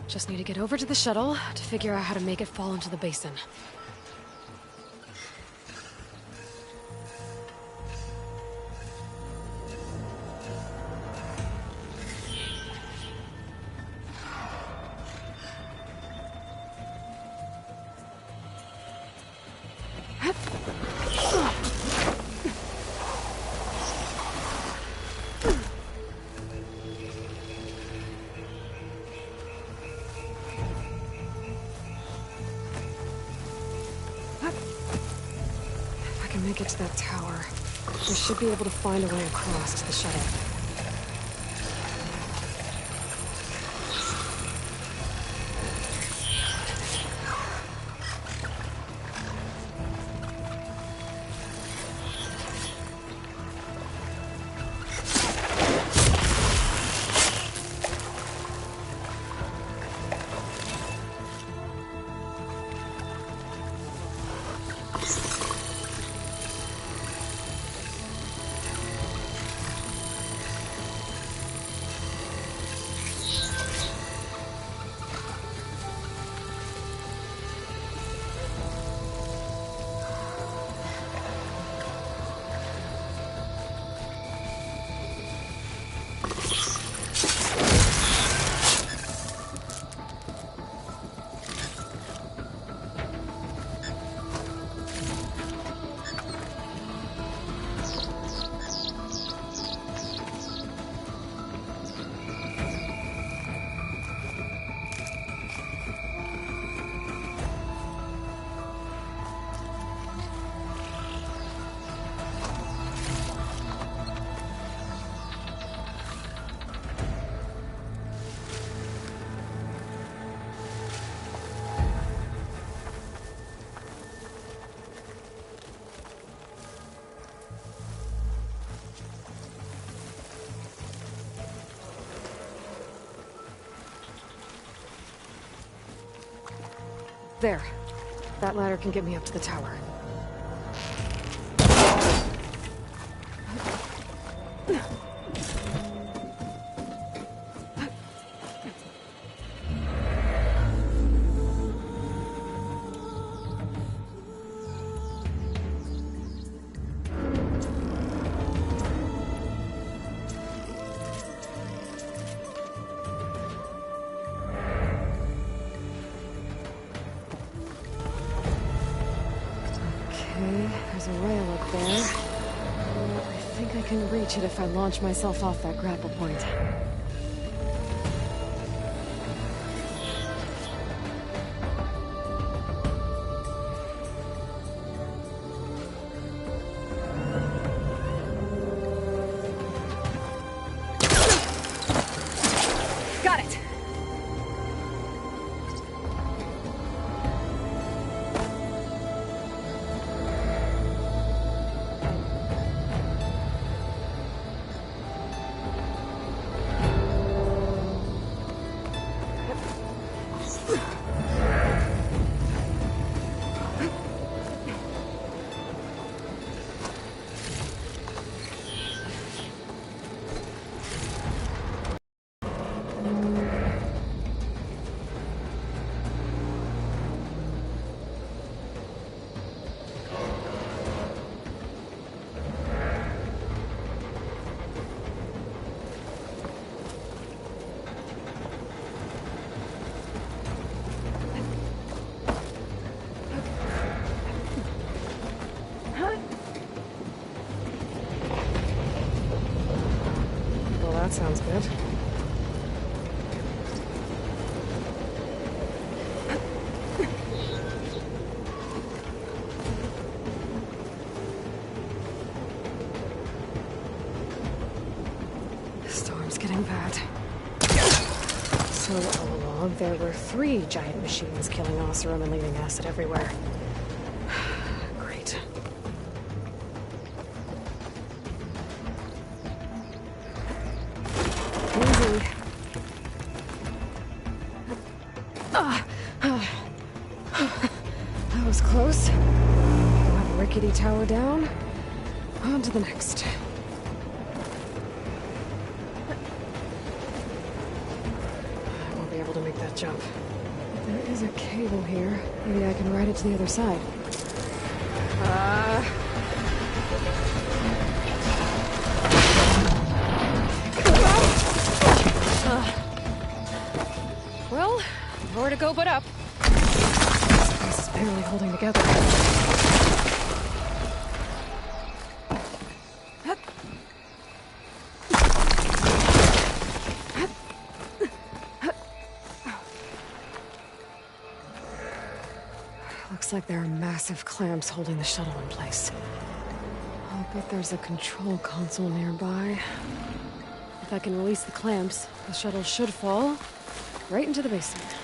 Just need to get over to the shuttle to figure out how to make it fall into the basin. Make it to that tower. I should be able to find a way across to the shuttle. There. That ladder can get me up to the tower. There's a rail up there. I think I can reach it if I launch myself off that grapple point. Got it! That sounds good. The storm's getting bad. So all along, there were 3 giant machines killing Oseram and leaving acid everywhere. Great. rickety tower down. On to the next. I won't be able to make that jump. There is a cable here. Maybe I can ride it to the other side. Well, nowhere to go but up. This place is barely holding together. Looks like there are massive clamps holding the shuttle in place. I'll bet there's a control console nearby. If I can release the clamps, the shuttle should fall right into the basement.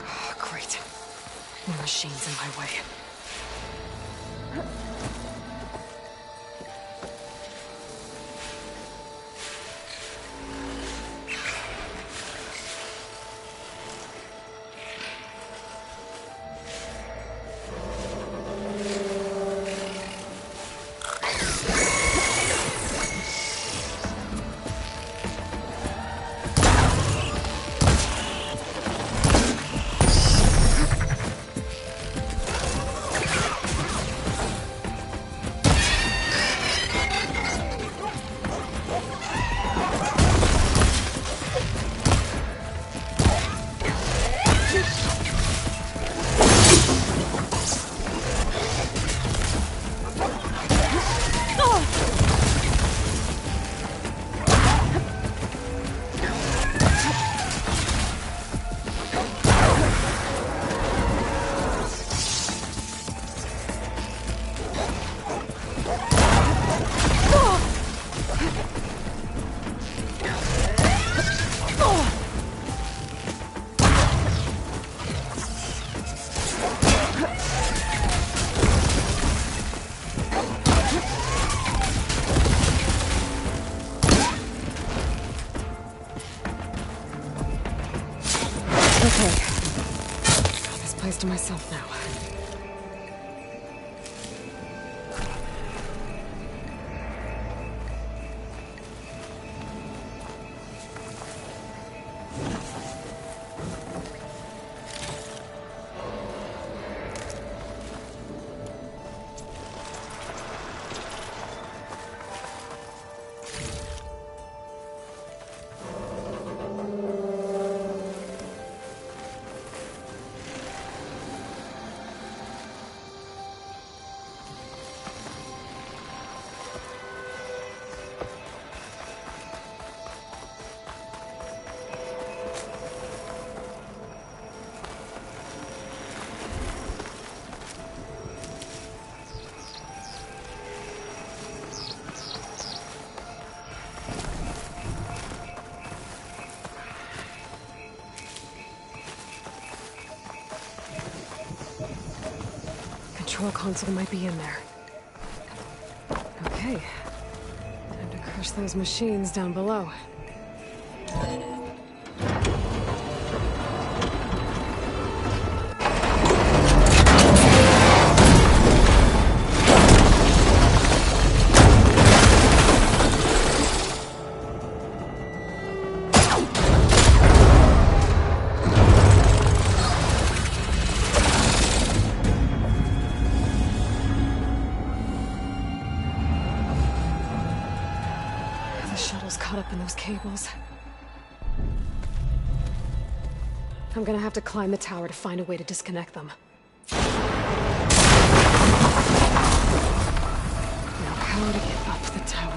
Oh, great. More machines in my way. Okay. Got this place to myself now. Control console might be in there. Okay. Time to crush those machines down below. Caught up in those cables. I'm gonna have to climb the tower to find a way to disconnect them. Now how to get up the tower?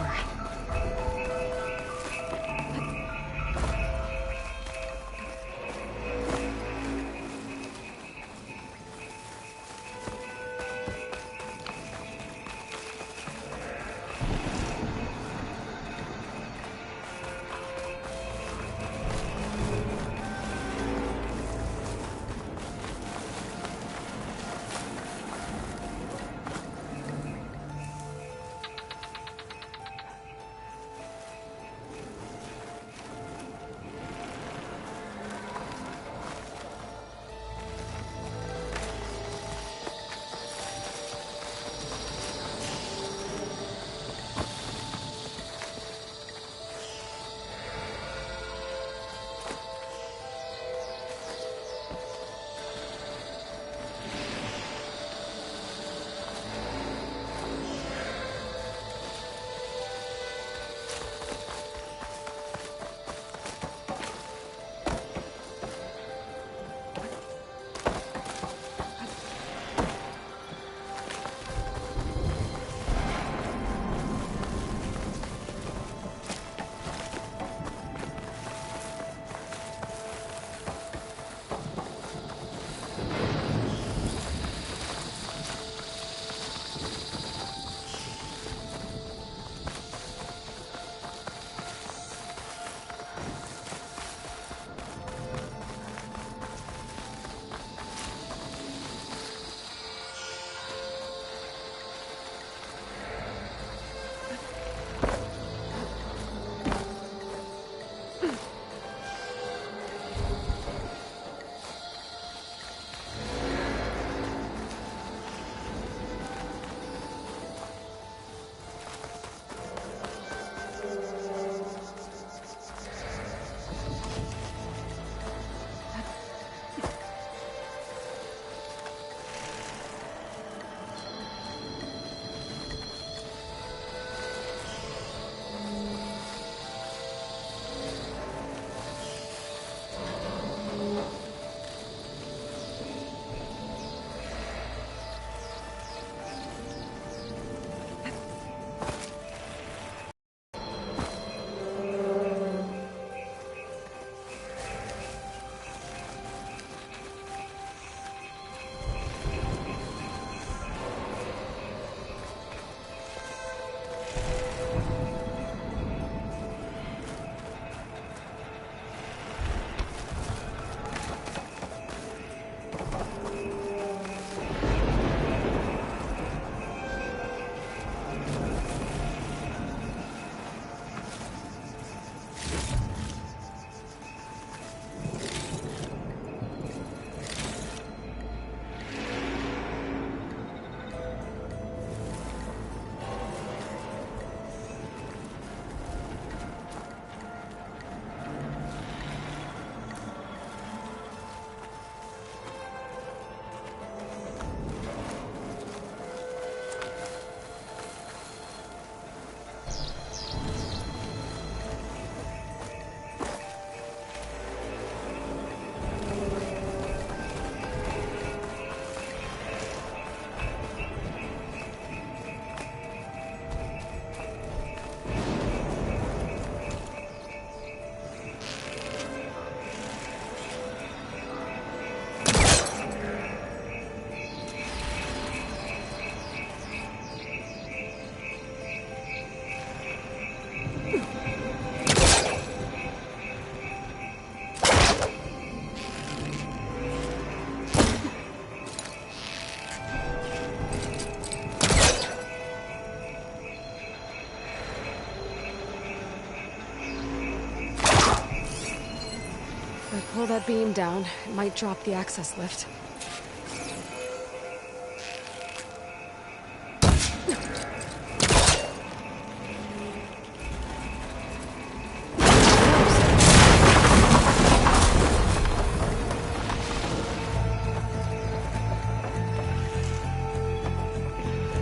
Pull that beam down. It might drop the access lift.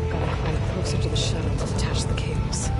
Gotta climb closer to the shuttle to detach the cables.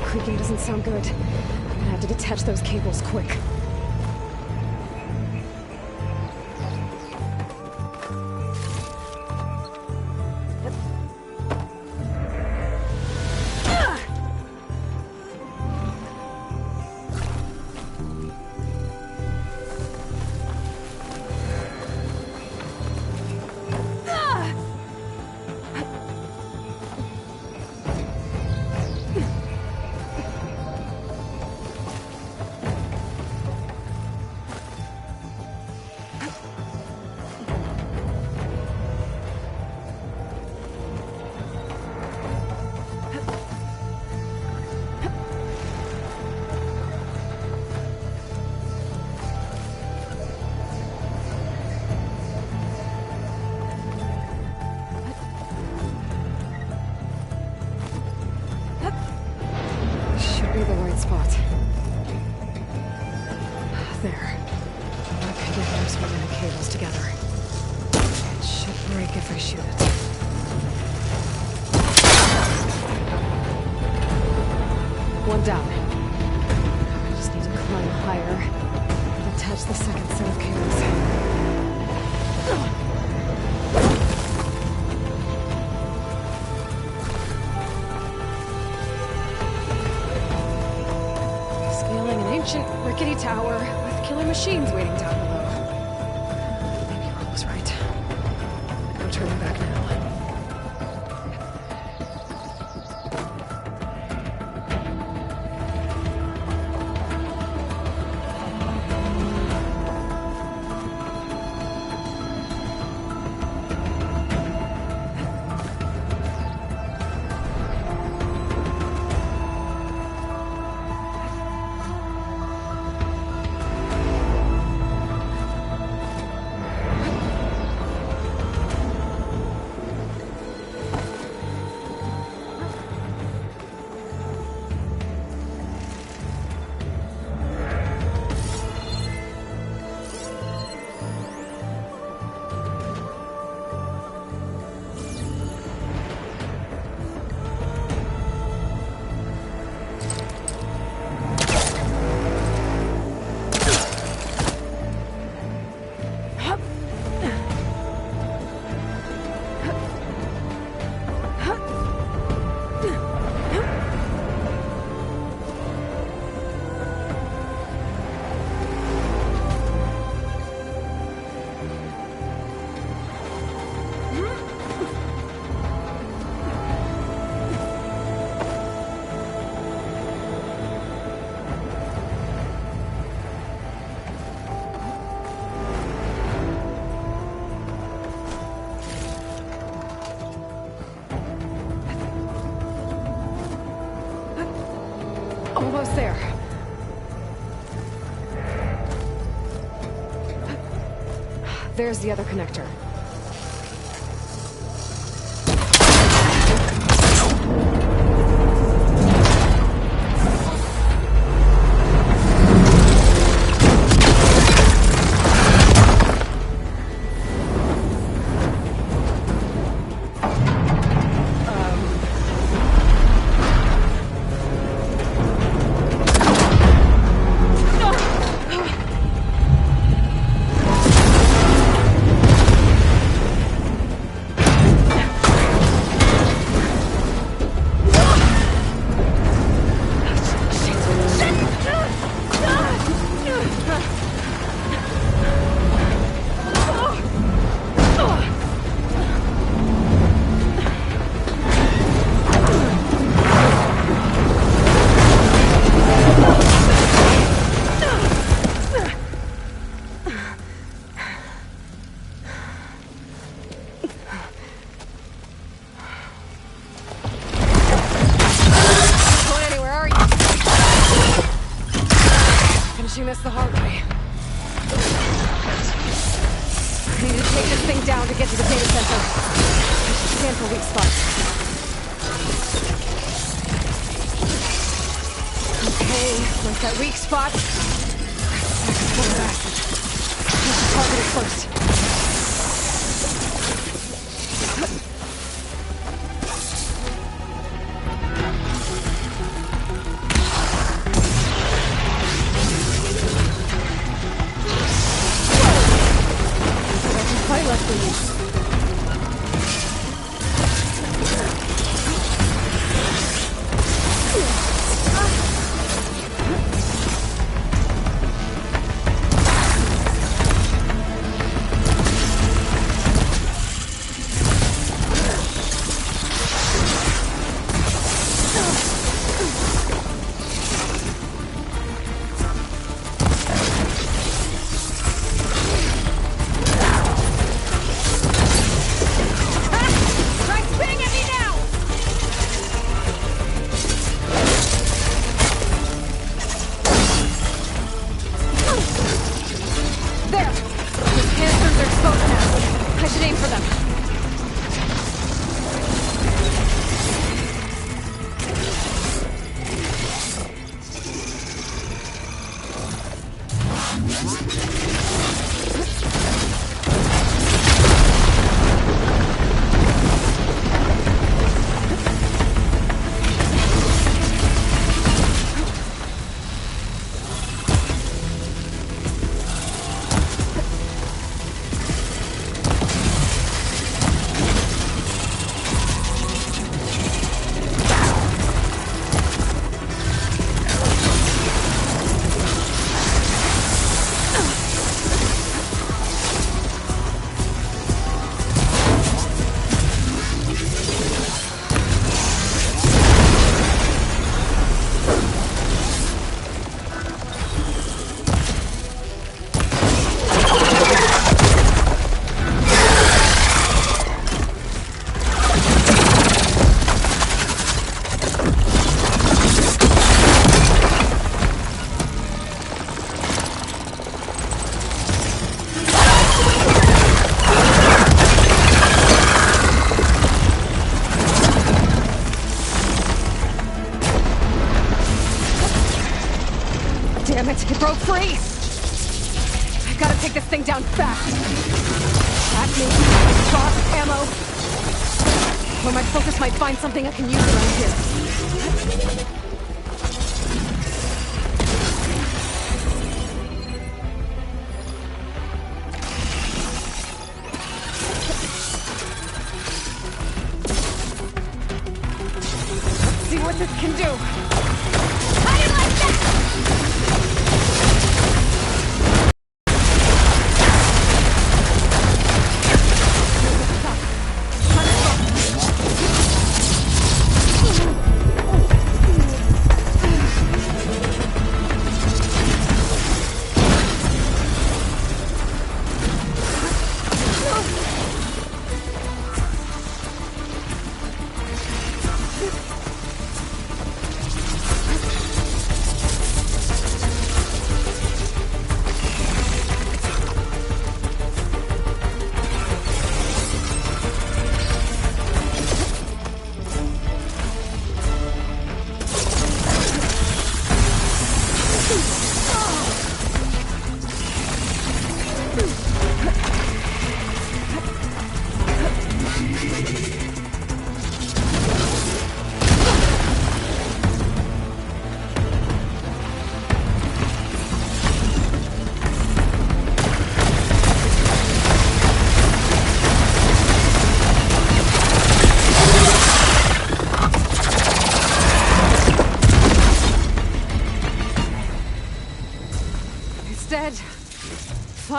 Creaking doesn't sound good. I'm gonna have to detach those cables quick. Be the right spot. There. My connectors holding the cables together. It should break if I shoot it. One down. I just need to climb higher and attach the second set of cables. Rickety tower with killer machines waiting down below. Maybe Rob was right. No turning back now. Almost there. There's the other connector. This the hard way. I need to take this thing down to get to the data center. Scan for weak spots. Okay, where's that weak spot? Target it first. Damn it, it broke free! I've gotta take this thing down fast! Acme, sauce, ammo... Where my focus might find something I can use around here. Let's see what this can do! How do you like that?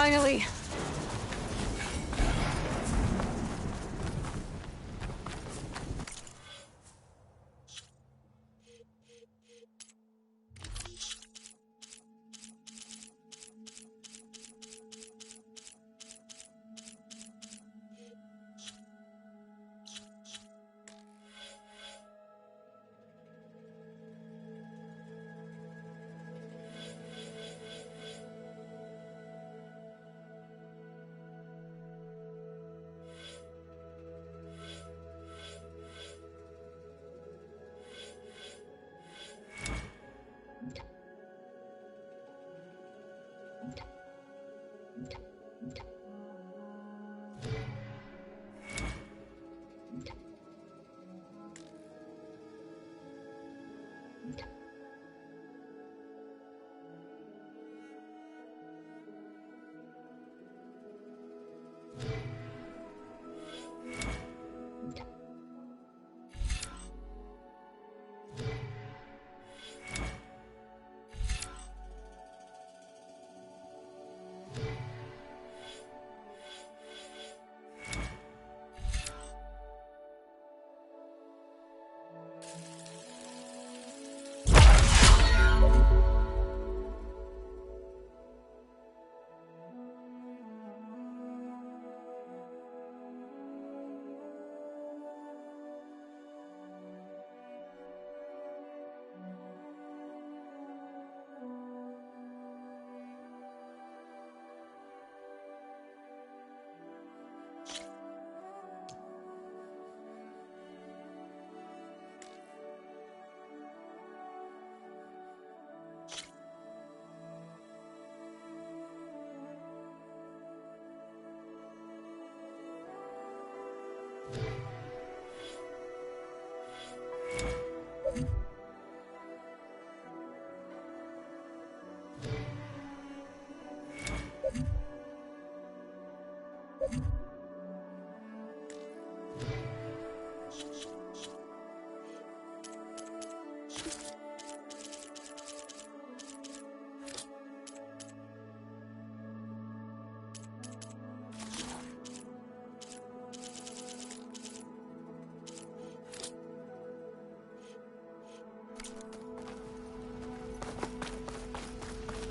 Finally!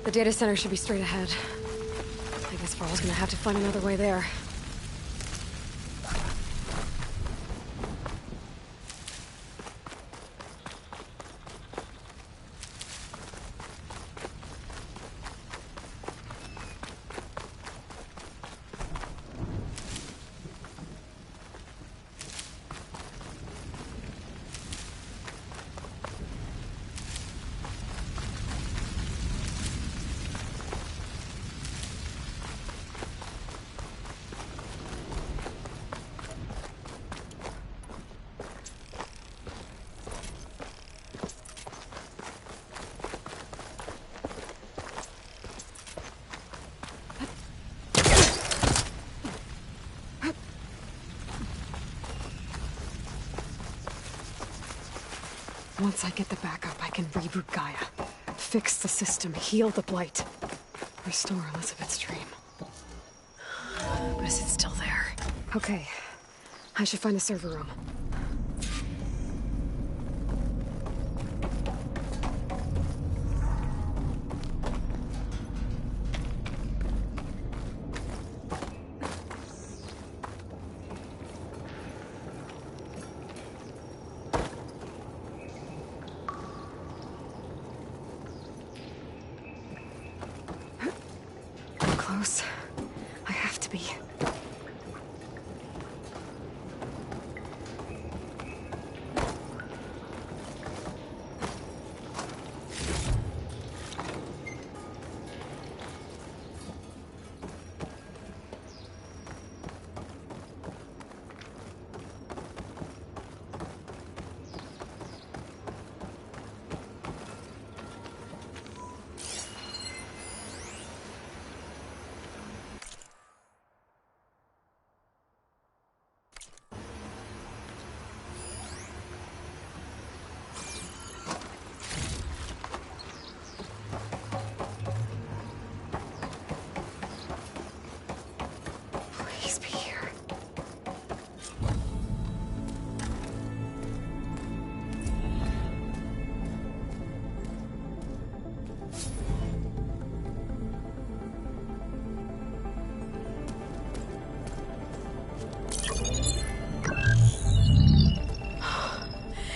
The data center should be straight ahead. I guess Varl's gonna have to find another way there. Once I get the backup, I can reboot Gaia. Fix the system, heal the Blight. Restore Elizabeth's dream. But is it still there? Okay. I should find the server room. Close. I have to be.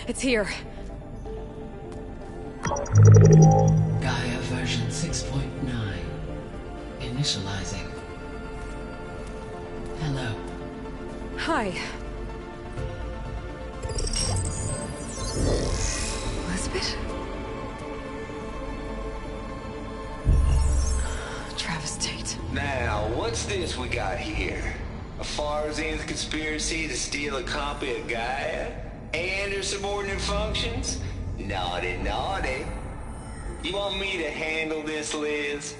It's here. Gaia version 6.9. Initializing. Hello. Hi. Elizabeth? Travis Tate. Now, what's this we got here? A Farzian's conspiracy to steal a copy of Gaia? And her subordinate functions? Naughty, naughty. You want me to handle this, Liz?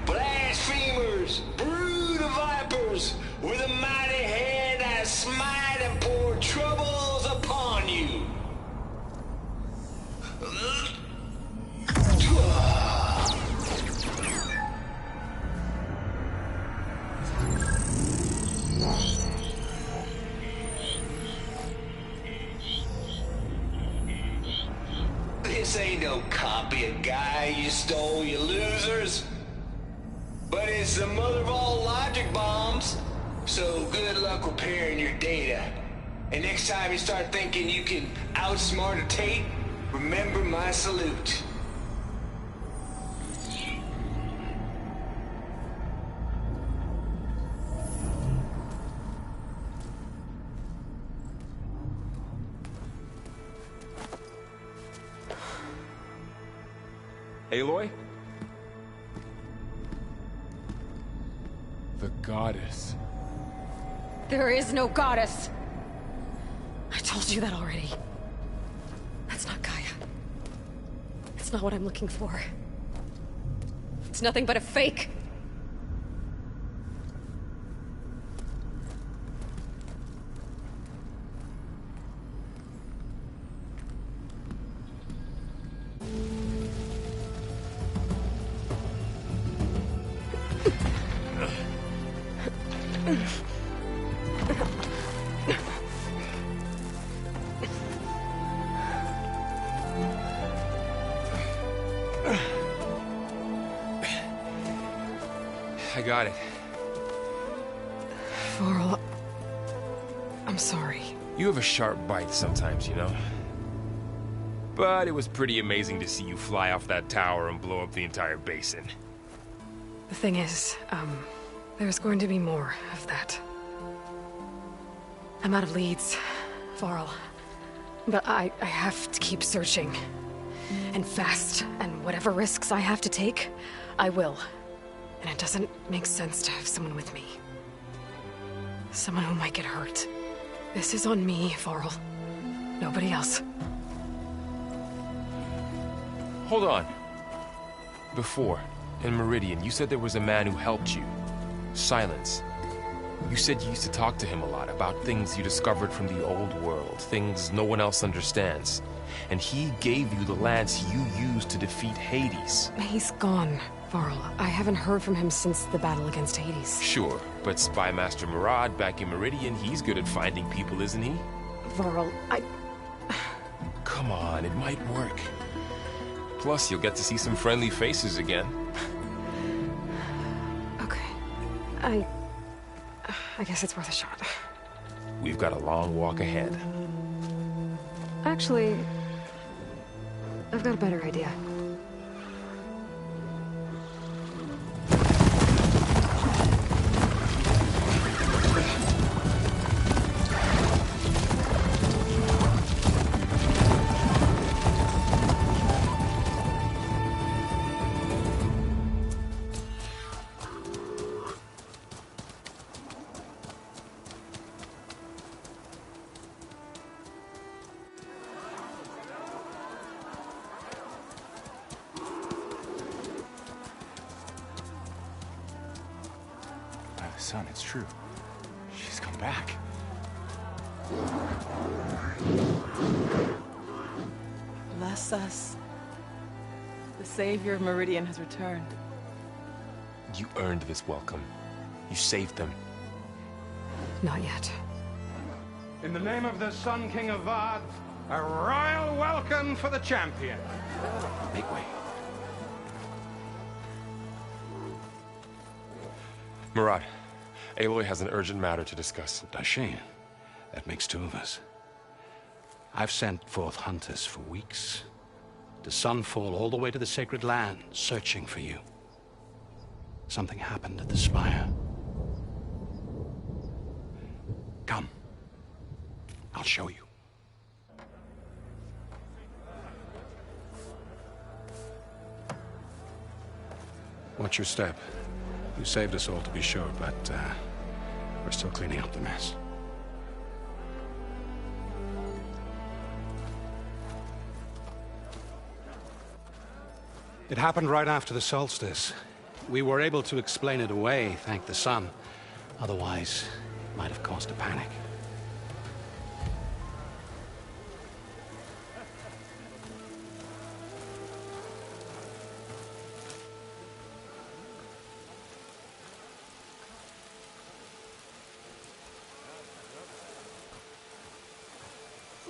Blasphemers! Brood of vipers! With a mighty hand I smite and pour troubles upon you! This ain't no copy of Gaia you stole, you losers. But it's the mother of all logic bombs. So good luck repairing your data. And next time you start thinking you can outsmart a Tate, remember my salute. Aloy? The goddess. There is no goddess. I told you that already. That's not Gaia. It's not what I'm looking for. It's nothing but a fake. I got it. Varl, I'm sorry. You have a sharp bite sometimes, you know? But it was pretty amazing to see you fly off that tower and blow up the entire basin. The thing is, there's going to be more of that. I'm out of leads, Varl. But I have to keep searching. And fast, and whatever risks I have to take, I will. And it doesn't make sense to have someone with me. Someone who might get hurt. This is on me, Varl. Nobody else. Hold on. Before, in Meridian, you said there was a man who helped you. Silence. You said you used to talk to him a lot about things you discovered from the old world, things no one else understands. And he gave you the lance you used to defeat Hades. He's gone, Varl. I haven't heard from him since the battle against Hades. Sure, but Spy Master Murad back in Meridian, he's good at finding people, isn't he? Varl, Come on, it might work. Plus, you'll get to see some friendly faces again. Okay. I guess it's worth a shot. We've got a long walk ahead. Actually, I've got a better idea. Son, it's true. She's come back. Bless us. The Savior of Meridian has returned. You earned this welcome. You saved them. Not yet. In the name of the Sun King of Vard, a royal welcome for the champion. Make way. Murad, Aloy has an urgent matter to discuss. Dashane, That makes two of us. I've sent forth hunters for weeks to Sunfall all the way to the Sacred Land, searching for you. Something happened at the Spire. Come. I'll show you. Watch your step. You saved us all, to be sure, but we're still cleaning up the mess. It happened right after the solstice. We were able to explain it away, thank the sun. Otherwise, it might have caused a panic.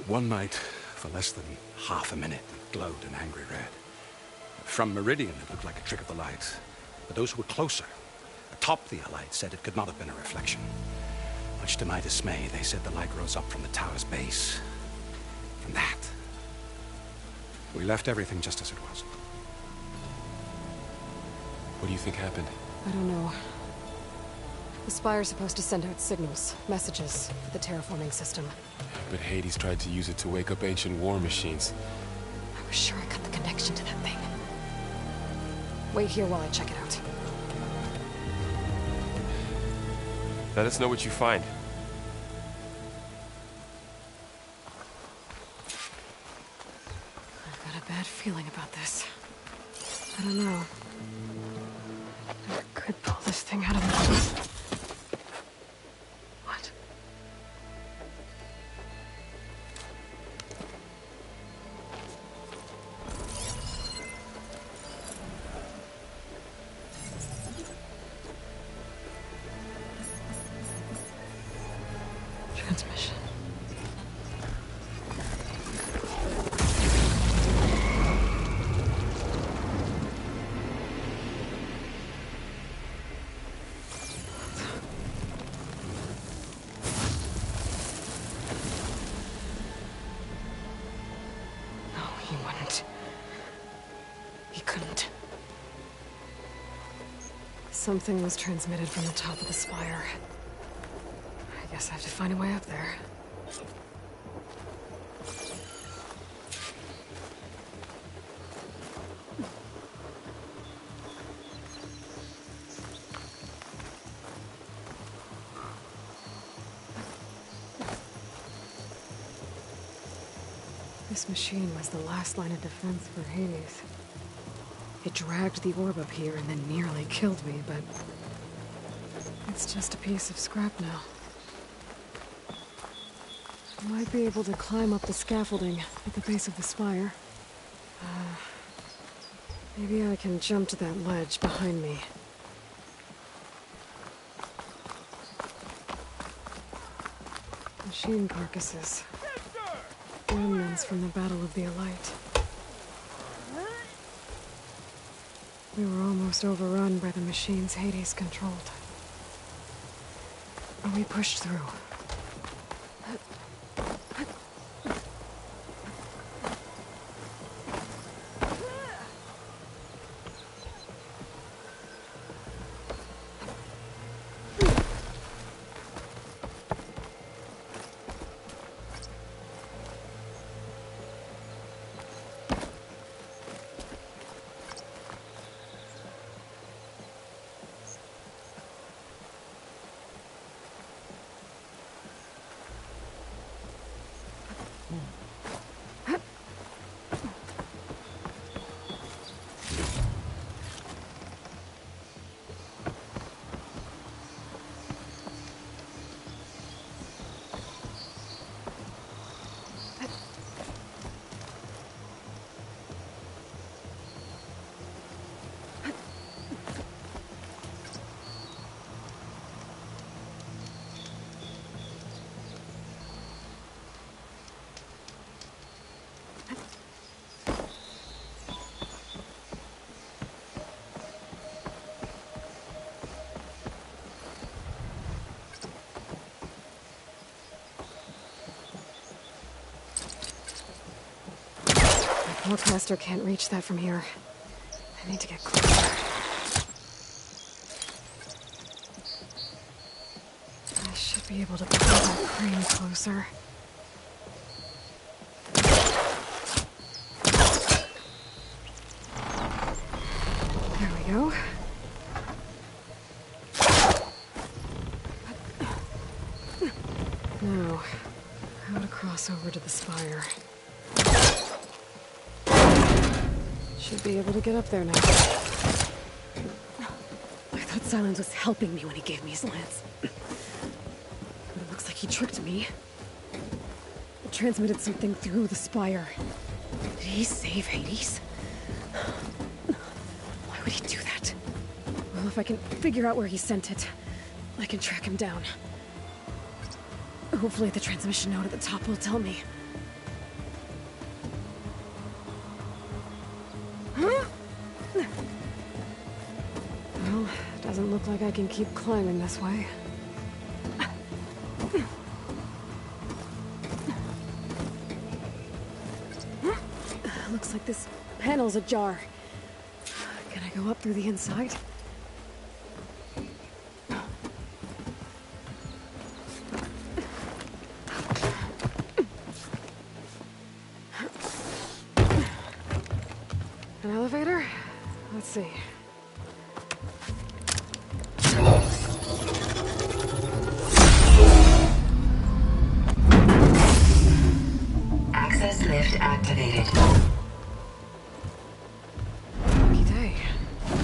One night, for less than half a minute, it glowed an angry red. From Meridian, it looked like a trick of the light. But those who were closer, atop the Allied, said it could not have been a reflection. Much to my dismay, they said the light rose up from the tower's base. From that. We left everything just as it was. What do you think happened? I don't know. The Spire's supposed to send out signals, messages, for the terraforming system. But Hades tried to use it to wake up ancient war machines. I was sure I cut the connection to that thing. Wait here while I check it out. Let us know what you find. I've got a bad feeling about this. I don't know. I could pull this thing out of the... What? Transmission. No, he wouldn't. He couldn't. Something was transmitted from the top of the spire. I guess I have to find a way up there. This machine was the last line of defense for Hades. It dragged the orb up here and then nearly killed me, but... it's just a piece of scrap now. I might be able to climb up the scaffolding at the base of the spire. Maybe I can jump to that ledge behind me. Machine carcasses. Remnants from the Battle of the Allight. We were almost overrun by the machines Hades controlled. But we pushed through. Cloakmaster can't reach that from here. I need to get closer. I should be able to pull that crane closer. There we go. Now, how to cross over to the spire. Should be able to get up there now. I thought Silence was helping me when he gave me his lance. But it looks like he tricked me. It transmitted something through the spire. Did he save Hades? Why would he do that? Well, if I can figure out where he sent it, I can track him down. Hopefully the transmission note at the top will tell me. Well, doesn't look like I can keep climbing this way. Looks like this panel's ajar. Can I go up through the inside? An elevator? Let's see. Access lift activated. Lucky day.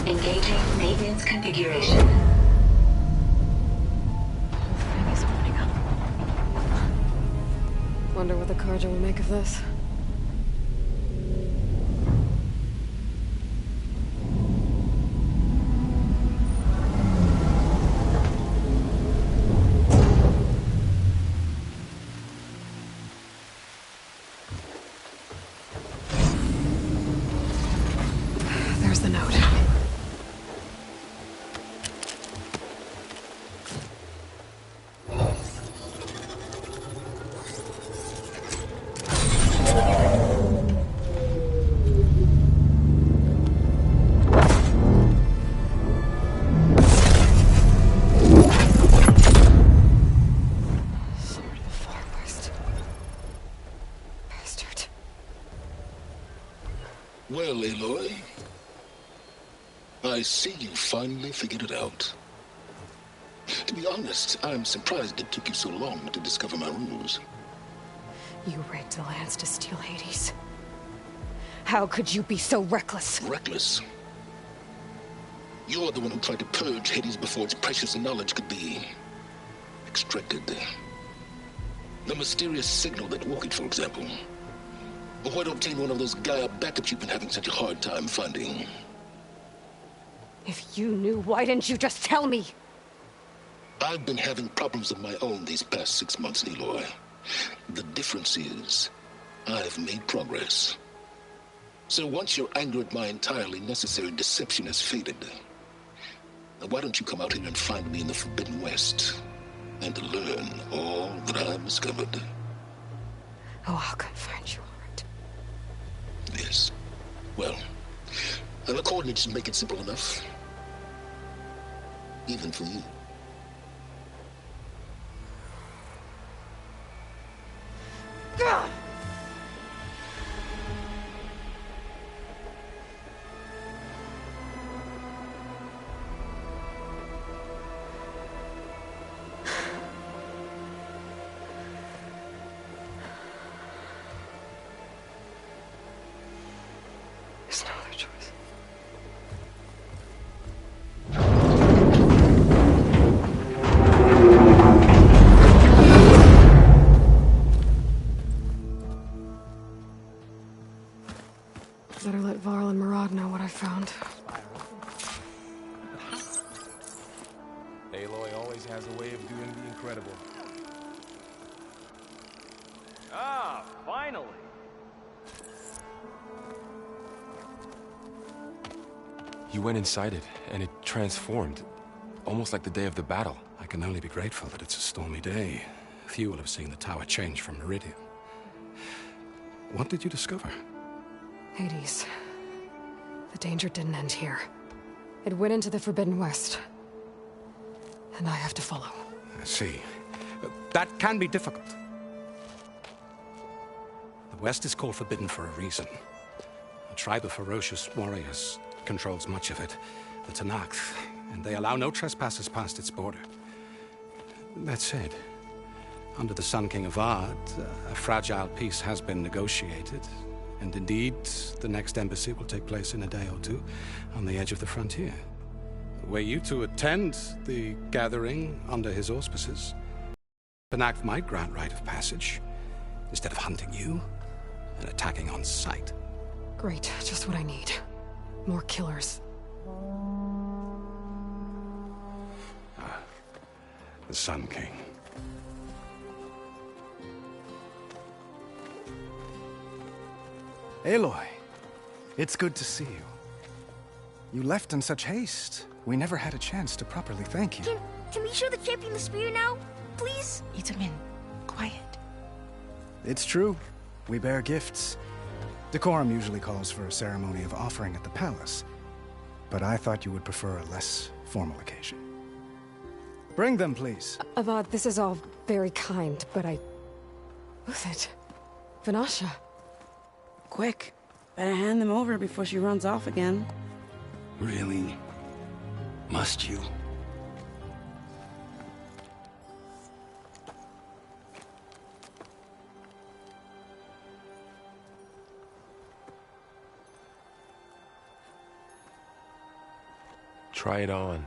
Engaging maintenance configuration. Whole thing is opening up. Wonder what the Carja will make of this. There's the note. Sword of the Far West. Bastard. Well, Aloy, I see you finally figured it out. To be honest, I'm surprised it took you so long to discover my rules. You rigged the lance to steal Hades. How could you be so reckless? Reckless? You're the one who tried to purge Hades before its precious knowledge could be extracted. The mysterious signal that woke it, for example. Or why to obtain one of those Gaia backups you've been having such a hard time finding? If you knew, why didn't you just tell me? I've been having problems of my own these past 6 months, Aloy. The difference is, I've made progress. So once your anger at my entirely necessary deception has faded, why don't you come out here and find me in the Forbidden West and learn all that I've discovered? Oh, I'll come find you, all right. Yes. Well, the coordinates make it simple enough. Even for you. God! There's no other choice. Better let Varl and Murad know what I found. Aloy always has a way of doing the incredible. Ah, finally! You went inside it, and it transformed. Almost like the day of the battle. I can only be grateful that it's a stormy day. Few will have seen the tower change from Meridian. What did you discover? Hades. The danger didn't end here. It went into the Forbidden West. And I have to follow. I see. That can be difficult. The West is called Forbidden for a reason. A tribe of ferocious warriors controls much of it, the Tenakth, and they allow no trespassers past its border. That said, under the Sun King Avad, a fragile peace has been negotiated, and indeed, the next embassy will take place in a day or two on the edge of the frontier. Were you to attend the gathering under his auspices, Tenakth might grant right of passage, instead of hunting you and attacking on sight. Great, just what I need. More killers. The Sun King. Aloy, it's good to see you. You left in such haste. We never had a chance to properly thank you. Can we show the champion the spear now? Please? Itamen, quiet. It's true. We bear gifts. Decorum usually calls for a ceremony of offering at the palace, but I thought you would prefer a less formal occasion. Bring them, please. Avad, this is all very kind, but Uthid. Vanasha. Quick. Better hand them over before she runs off again. Really? Must you? Try it on.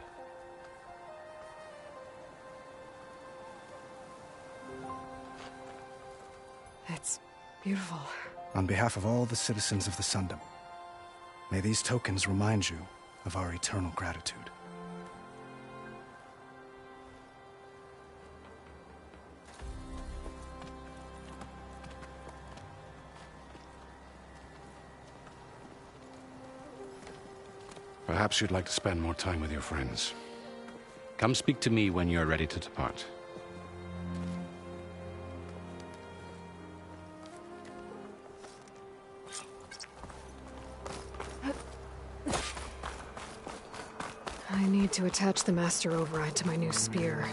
It's beautiful. On behalf of all the citizens of the Sundom, may these tokens remind you of our eternal gratitude. Perhaps you'd like to spend more time with your friends. Come speak to me when you're ready to depart. I need to attach the Master Override to my new spear.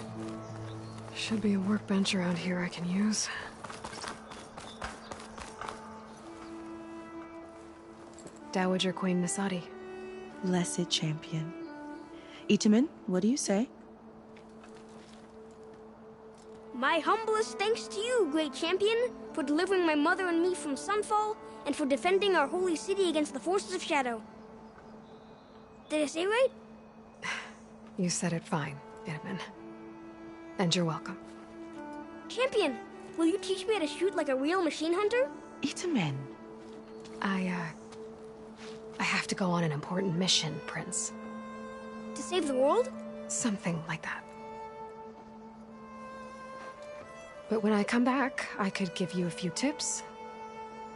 Should be a workbench around here I can use. Dowager Queen Nasadi. Blessed champion. Itamen, what do you say? My humblest thanks to you, great champion, for delivering my mother and me from Sunfall, and for defending our holy city against the forces of Shadow. Did I say right? You said it fine, Itamen. And you're welcome. Champion, will you teach me how to shoot like a real machine hunter? Itamen. I have to go on an important mission, Prince. To save the world? Something like that. But when I come back, I could give you a few tips.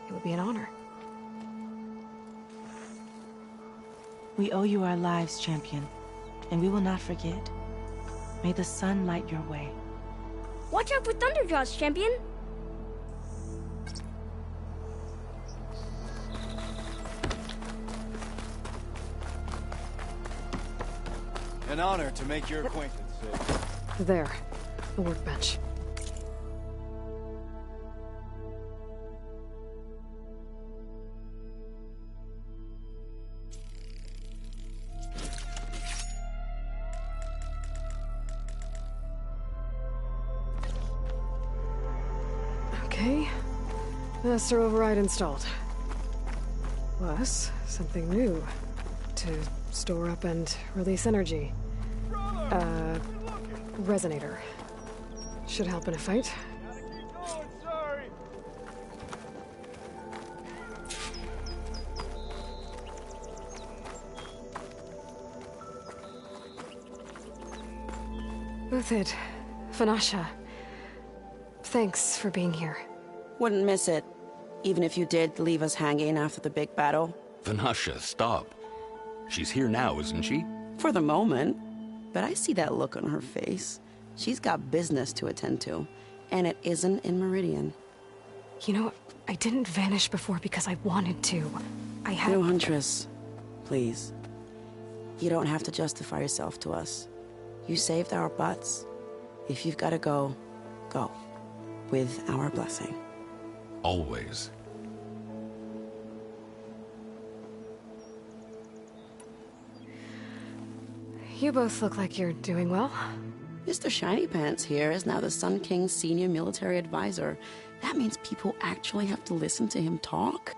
It would be an honor. We owe you our lives, champion, and we will not forget. May the sun light your way. Watch out for Thunderjaws, champion! An honor to make your acquaintance. There, the workbench. Okay, Master Override installed. Plus, something new to store up and release energy. Resonator. Should help in a fight. Uthid, Vanasha, thanks for being here. Wouldn't miss it, even if you did leave us hanging after the big battle. Vanasha, stop. She's here now, isn't she? For the moment. But I see that look on her face. She's got business to attend to, and it isn't in Meridian. You know, I didn't vanish before because I wanted to. I had... No, Huntress. Please. You don't have to justify yourself to us. You saved our butts. If you've got to go, go. With our blessing. Always. You both look like you're doing well. Mr. Shiny Pants here is now the Sun King's senior military advisor. That means people actually have to listen to him talk?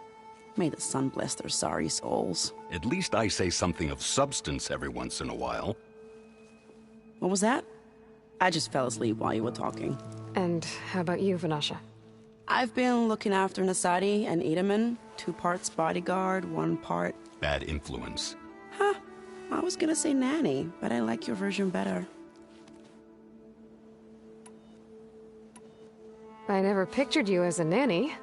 May the sun bless their sorry souls. At least I say something of substance every once in a while. What was that? I just fell asleep while you were talking. And how about you, Vanasha? I've been looking after Nasadi and Edaman. 2 parts bodyguard, 1 part... Bad influence. Huh. I was gonna say nanny, but I like your version better. I never pictured you as a nanny.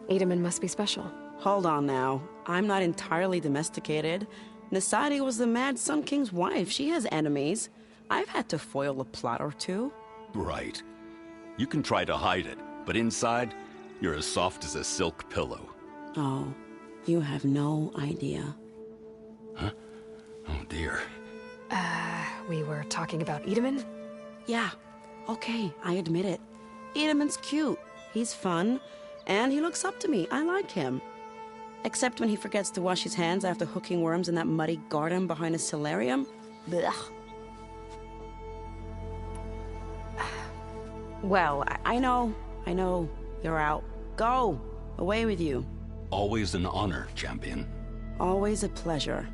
Edaman must be special. Hold on now. I'm not entirely domesticated. Nasadi was the Mad Sun King's wife. She has enemies. I've had to foil a plot or 2. Right. You can try to hide it, but inside, you're as soft as a silk pillow. Oh, you have no idea. Huh? Oh dear. We were talking about Edaman? Yeah. Okay, I admit it. Edaman's cute. He's fun. And he looks up to me. I like him. Except when he forgets to wash his hands after hooking worms in that muddy garden behind a solarium. Blech. Well, I know. You're out. Go! Away with you. Always an honor, champion. Always a pleasure.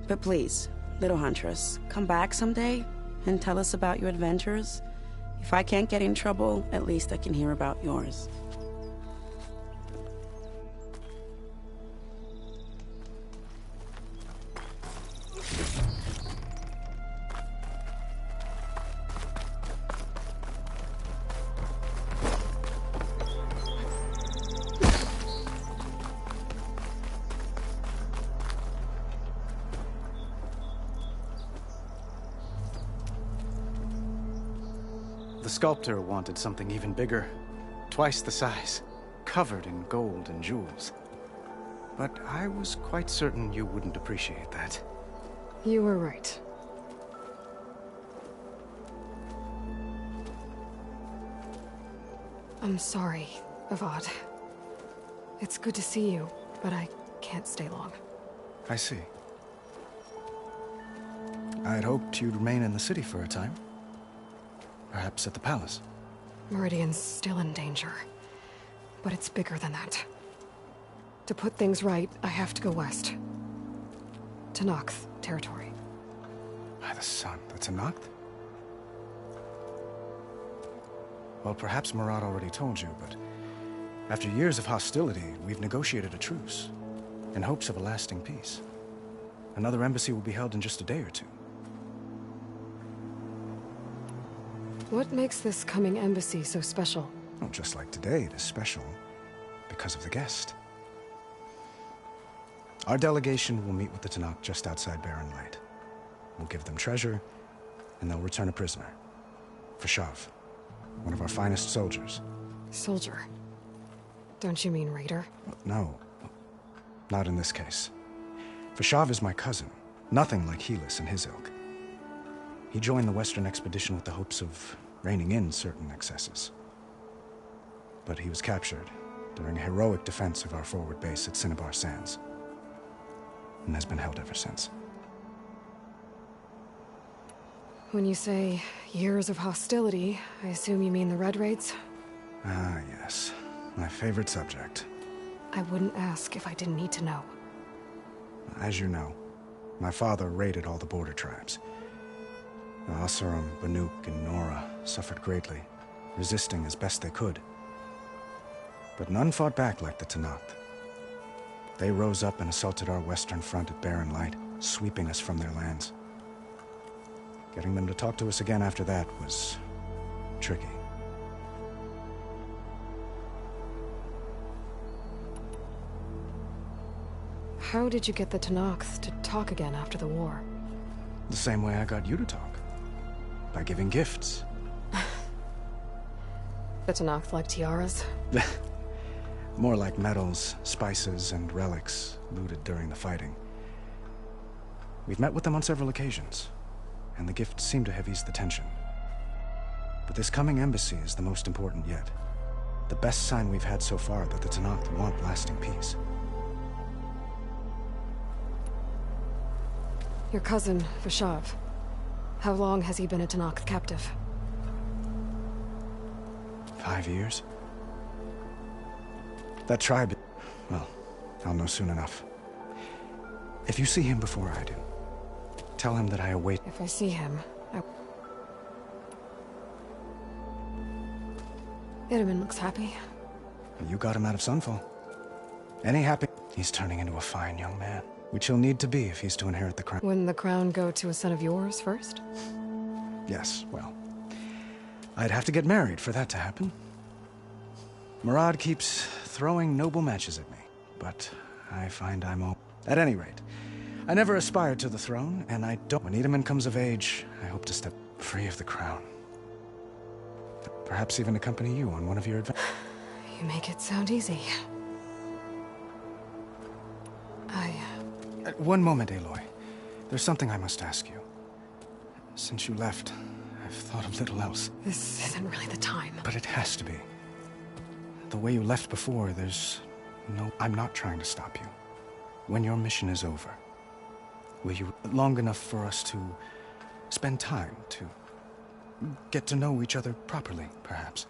But please, little Huntress, come back someday and tell us about your adventures. If I can't get in trouble, at least I can hear about yours. The sculptor wanted something even bigger, twice the size, covered in gold and jewels. But I was quite certain you wouldn't appreciate that. You were right. I'm sorry, Avad. It's good to see you, but I can't stay long. I see. I'd hoped you'd remain in the city for a time. Perhaps at the palace. Meridian's still in danger. But it's bigger than that. To put things right, I have to go west. To Noct territory. By the sun, that's a Noct? Well, perhaps Murad already told you, but after years of hostility, we've negotiated a truce, in hopes of a lasting peace. Another embassy will be held in just a day or 2. What makes this coming embassy so special? Well, just like today, it is special because of the guest. Our delegation will meet with the Tenakth just outside Barren Light. We'll give them treasure, and they'll return a prisoner. Fashav, one of our finest soldiers. Soldier? Don't you mean raider? No, not in this case. Fashav is my cousin, nothing like Helis and his ilk. He joined the Western expedition with the hopes of reining in certain excesses. But he was captured during a heroic defense of our forward base at Cinnabar Sands, and has been held ever since. When you say years of hostility, I assume you mean the Red Raids? Ah, yes. My favorite subject. I wouldn't ask if I didn't need to know. As you know, my father raided all the border tribes. The Oseram, Banuk, and Nora suffered greatly, resisting as best they could. But none fought back like the Tenakth. They rose up and assaulted our western front at Barren Light, sweeping us from their lands. Getting them to talk to us again after that was tricky. How did you get the Tenakth to talk again after the war? The same way I got you to talk. By giving gifts. The Tenakth like tiaras? More like metals, spices, and relics looted during the fighting. We've met with them on several occasions, and the gifts seem to have eased the tension. But this coming embassy is the most important yet. The best sign we've had so far that the Tenakth want lasting peace. Your cousin, Vashav. How long has he been a Tenakth captive? 5 years? That tribe... well, I'll know soon enough. If you see him before I do, tell him that I await... If I see him, Itamen looks happy. You got him out of Sunfall. Any happy... He's turning into a fine young man, which he'll need to be if he's to inherit the crown. Wouldn't the crown go to a son of yours first? Yes, well, I'd have to get married for that to happen. Murad keeps throwing noble matches at me, but I find I'm all... At any rate, I never aspired to the throne, and I don't... When Itamen comes of age, I hope to step free of the crown. Perhaps even accompany you on one of your adventures. You make it sound easy. One moment, Aloy. There's something I must ask you. Since you left, I've thought of little else. This isn't really the time. But it has to be. The way you left before, there's no... I'm not trying to stop you. When your mission is over, will you... long enough for us to spend time to get to know each other properly, perhaps?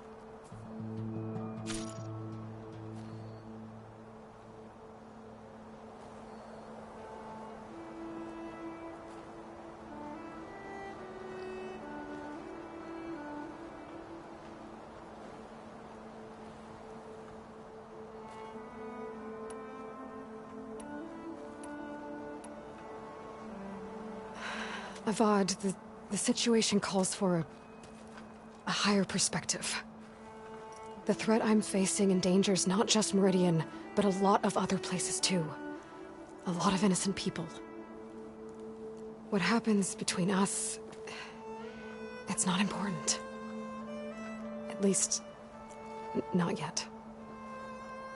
Avad, the situation calls for a higher perspective. The threat I'm facing endangers not just Meridian, but a lot of other places too. A lot of innocent people. What happens between us, it's not important. At least, not yet.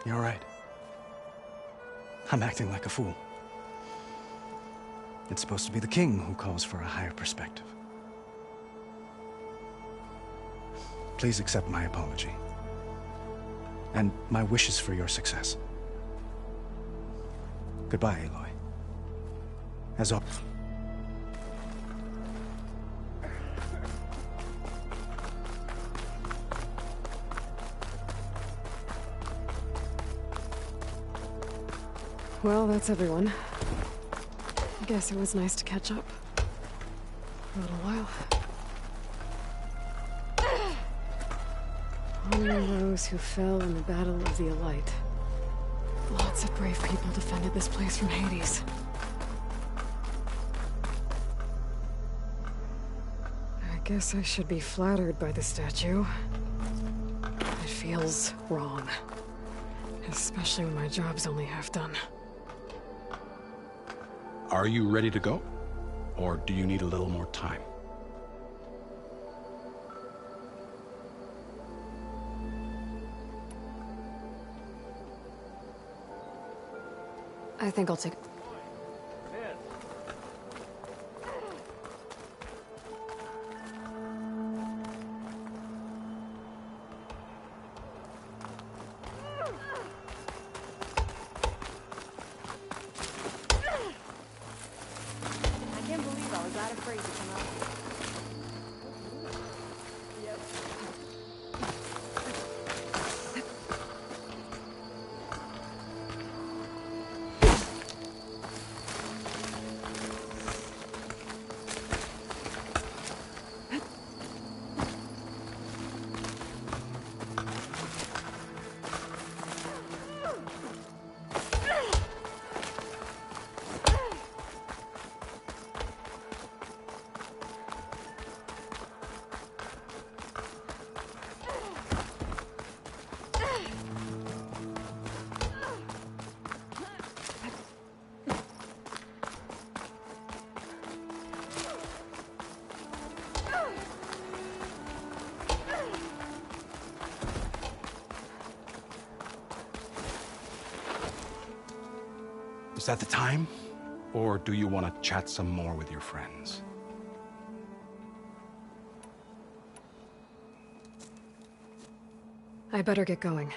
You're right. I'm acting like a fool. It's supposed to be the king who calls for a higher perspective. Please accept my apology. And my wishes for your success. Goodbye, Aloy. As always. Well, that's everyone. I guess it was nice to catch up. For a little while. Honoring those who fell in the Battle of the Elite. Lots of brave people defended this place from Hades. I guess I should be flattered by the statue. It feels wrong. Especially when my job's only half done. Are you ready to go? Or do you need a little more time? I think I'll take... Is that the time? Or do you want to chat some more with your friends? I better get going.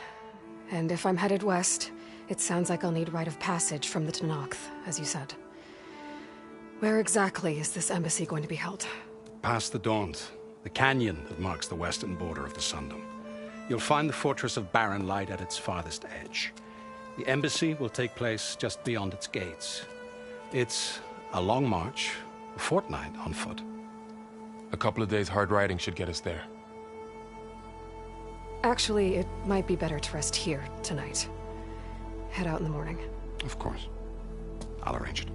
And if I'm headed west, it sounds like I'll need rite of passage from the Tenakth, as you said. Where exactly is this embassy going to be held? Past the Daunt, the canyon that marks the western border of the Sundom. You'll find the fortress of Barren Light at its farthest edge. The embassy will take place just beyond its gates. It's a long march, a fortnight on foot. A couple of days hard riding should get us there. Actually, it might be better to rest here tonight. Head out in the morning. Of course. I'll arrange it.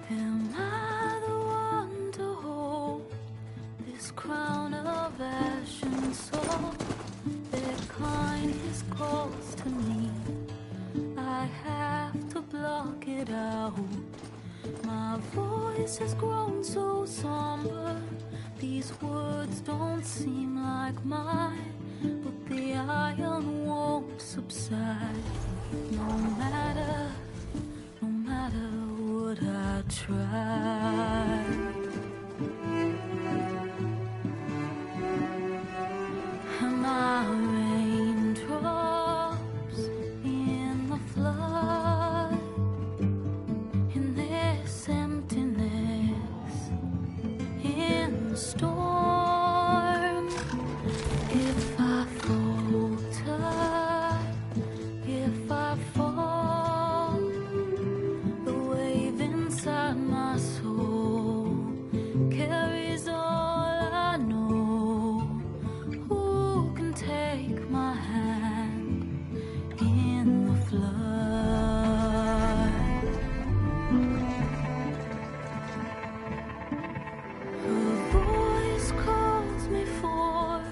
Am I the one to hold this crown of ash and salt? Their kindness calls to me. I have to block it out. My voice has grown so somber. These words don't seem like mine, but the iron won't subside. No matter what I try. Am I raindrops in the flood? In this emptiness, in the storm. If I falter, if I fall, the wave inside my soul carries all I know. Who can take my hand in the flood? Her voice calls me forth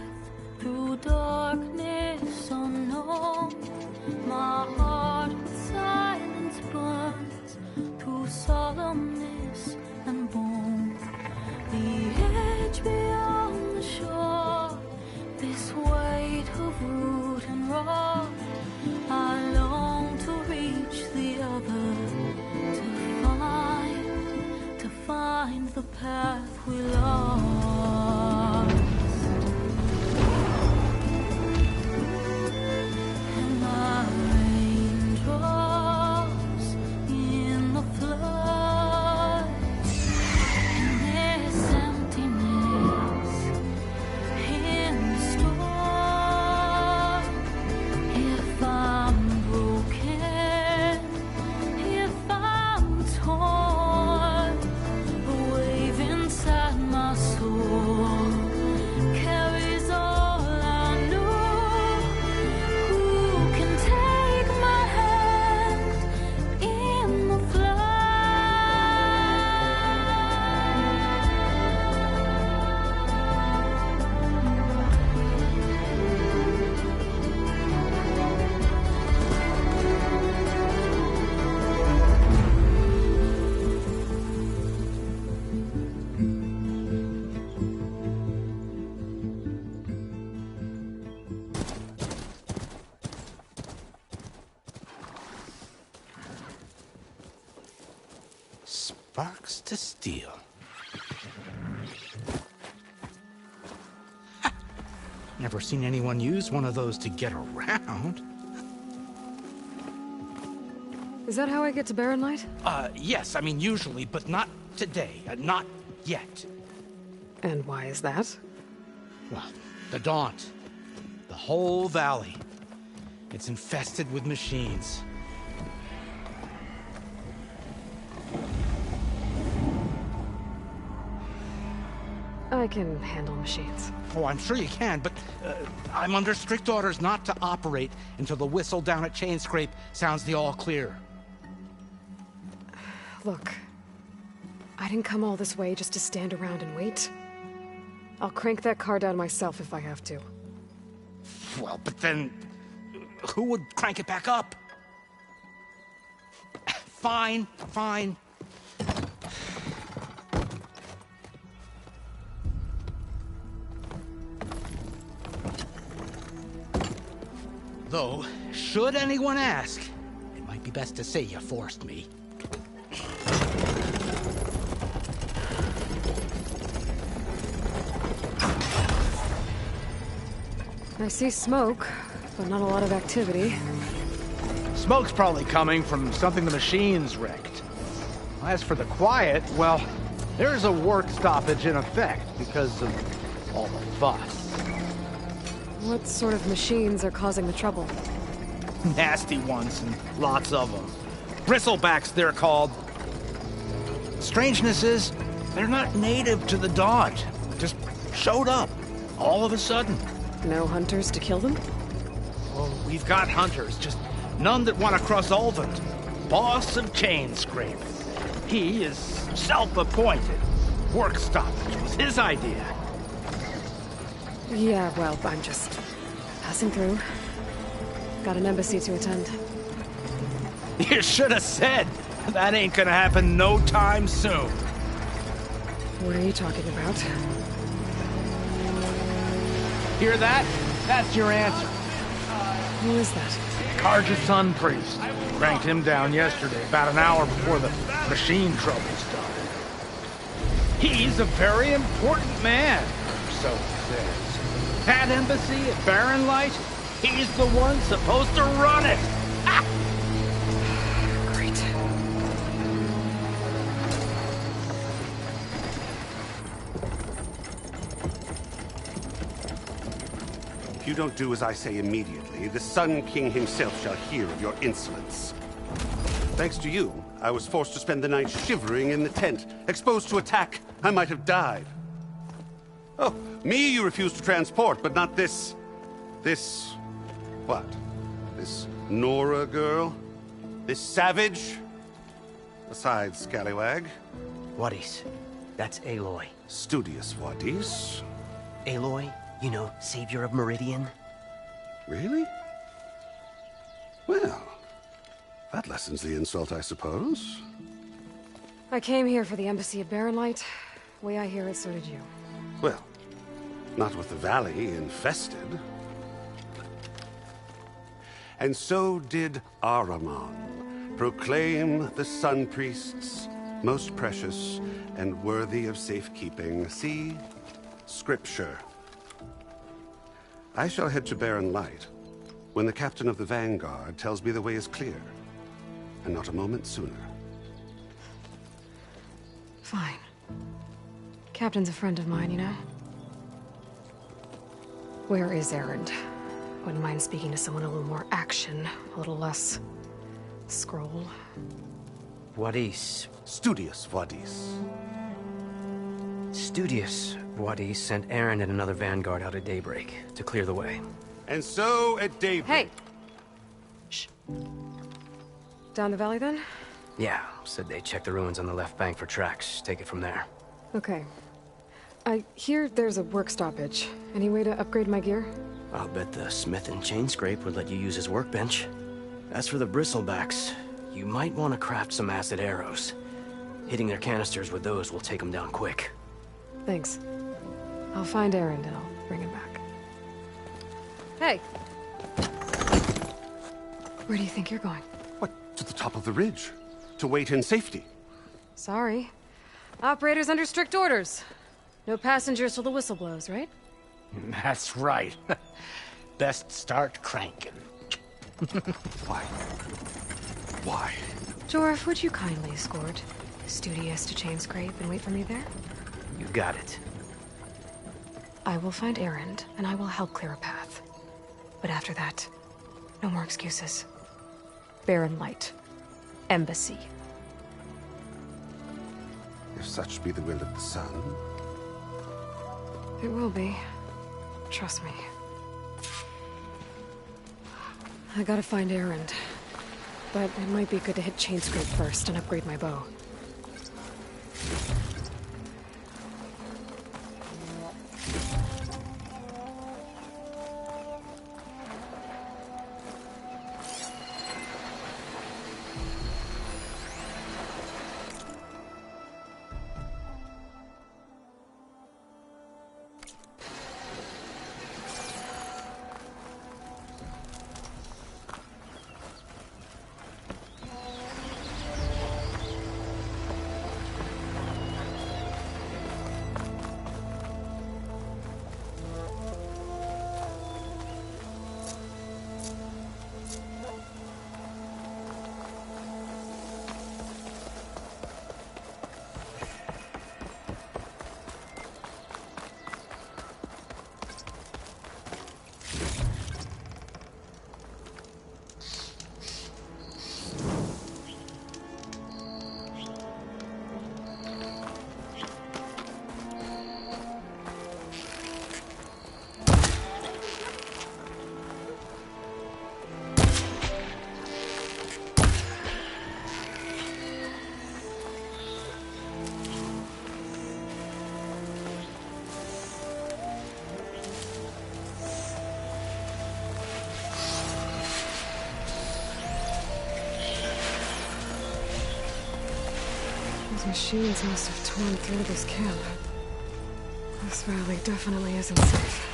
through darkness unknown. My heart with silence burns through solemnness and bone. The edge beyond the shore, this weight of root and rock. I long to reach the other, to find the path we lost. And my raindrops in the flood, in this emptiness, in the storm. If I'm broken, if I'm torn, the wave inside my soul carries all I know. Who can take my hand in the Sparks to steel. Never seen anyone use one of those to get around. Is that how I get to Barren Light? Yes, I mean usually, but not today. Not yet. And why is that? Well, the Daunt. The whole valley. It's infested with machines. I can handle machines. Oh, I'm sure you can, but I'm under strict orders not to operate until the whistle down at Chainscrape sounds the all clear. Look, I didn't come all this way just to stand around and wait. I'll crank that car down myself if I have to. Well, but then who would crank it back up? Fine, fine. Though, should anyone ask, it might be best to say you forced me. I see smoke, but not a lot of activity. Smoke's probably coming from something the machines wrecked. As for the quiet, well, there's a work stoppage in effect because of all the fuss. What sort of machines are causing the trouble? Nasty ones, and lots of them. Bristlebacks, they're called. Strangeness is, they're not native to the Daunt. Just showed up, all of a sudden. No hunters to kill them? Oh, we've got hunters, just none that want to cross Ulvund. Boss of Chainscrape. He is self-appointed. Work stoppage was his idea. Yeah, well, I'm just passing through. Got an embassy to attend. You should have said. That ain't gonna happen no time soon. What are you talking about? Hear that? That's your answer. Who is that? Carja Sun Priest. Cranked him down yesterday, about an hour before the machine trouble started. He's a very important man, so he says. That embassy at Barren Light, he's the one supposed to run it! Ah! Great. If you don't do as I say immediately, the Sun King himself shall hear of your insolence. Thanks to you, I was forced to spend the night shivering in the tent. Exposed to attack, I might have died. Oh, me you refuse to transport, but not this... what? This Nora girl? This savage? Besides, scallywag. Wadis. That's Aloy. Studious Wadis. Aloy, you know, savior of Meridian. Really? Well, that lessens the insult, I suppose. I came here for the embassy at Barren Light. Way I hear it, so did you. Well, not with the valley infested. And so did Ahriman proclaim the Sun Priests most precious and worthy of safekeeping. See? Scripture. I shall head to Barren Light when the captain of the Vanguard tells me the way is clear, and not a moment sooner. Fine. Captain's a friend of mine, you know? Where is Erend? Wouldn't mind speaking to someone a little more action, a little less... scroll. Wadis. Studious Wadis. Studious Wadis sent Erend and another Vanguard out at daybreak to clear the way. And so at daybreak... Hey! Shh. Down the valley, then? Yeah, said they checked the ruins on the left bank for tracks. Take it from there. Okay. I hear there's a work stoppage. Any way to upgrade my gear? I'll bet the Smith and Chainscrape would let you use his workbench. As for the Bristlebacks, you might want to craft some acid arrows. Hitting their canisters with those will take them down quick. Thanks. I'll find Erend and I'll bring him back. Hey! Where do you think you're going? What, to the top of the ridge? To wait in safety? Sorry. Operator's under strict orders. No passengers till the whistle blows, right? That's right. Best start cranking. Why? Why? Jorf, would you kindly escort Studious to Chainscrape and wait for me there? You got it. I will find Erend, and I will help clear a path. But after that, no more excuses. Barren Light. Embassy. If such be the will of the sun. It will be. Trust me. I gotta find Erend. But it might be good to hit Chainscrape first and upgrade my bow. Machines must have torn through this camp. This valley definitely isn't safe.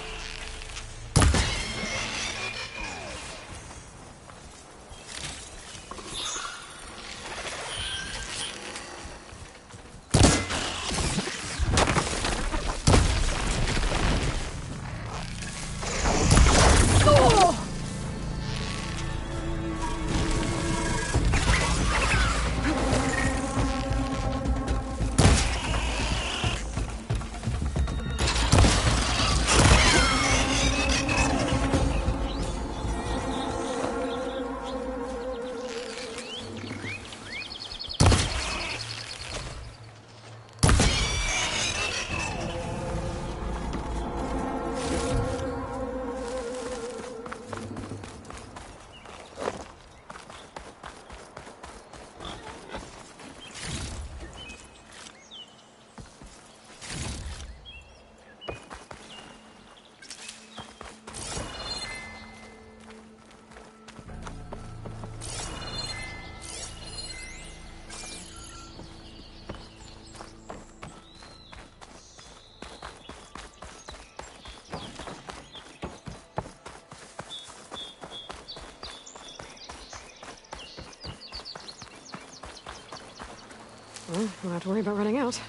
Well, don't have to worry about running out.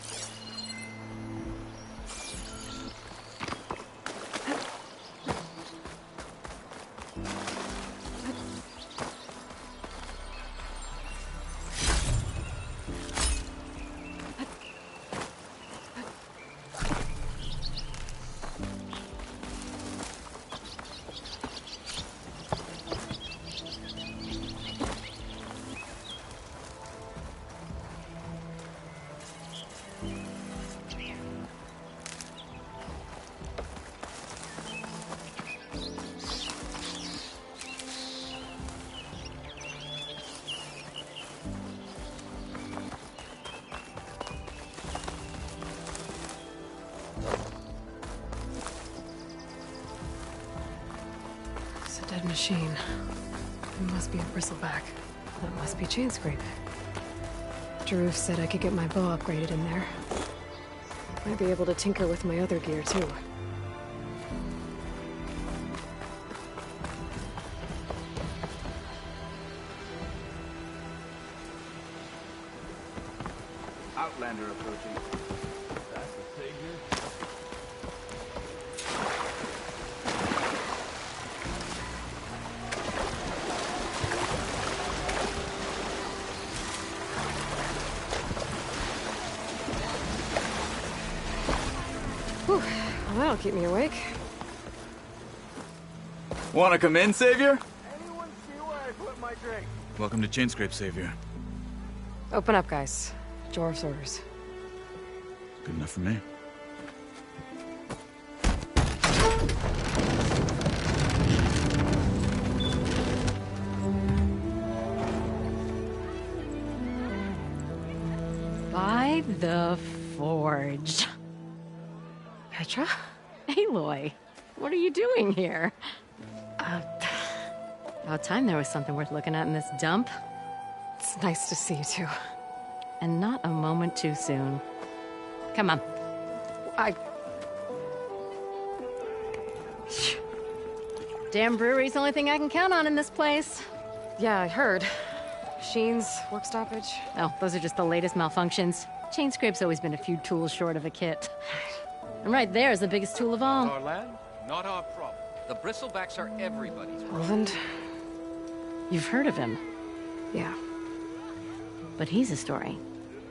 Dead machine. It must be a bristleback. That must be Chainscrape. Jaruf said I could get my bow upgraded in there. Might be able to tinker with my other gear, too. Outlander approaching. That's the figure. Well, that'll keep me awake. Wanna come in, Savior? Anyone see where I put my drink? Welcome to Chainscrape, Savior. Open up, guys. Jorv's orders. Good enough for me. By the Forge. Petra? Aloy, what are you doing here? About time there was something worth looking at in this dump. It's nice to see you too. And not a moment too soon. Come on. Damn brewery's the only thing I can count on in this place. Yeah, I heard. Machines, work stoppage. Oh, those are just the latest malfunctions. Chainscrape's always been a few tools short of a kit. And right there is the biggest tool of all. Our land, not our problem. The Bristlebacks are everybody's problem. Roland? You've heard of him. Yeah. But he's a story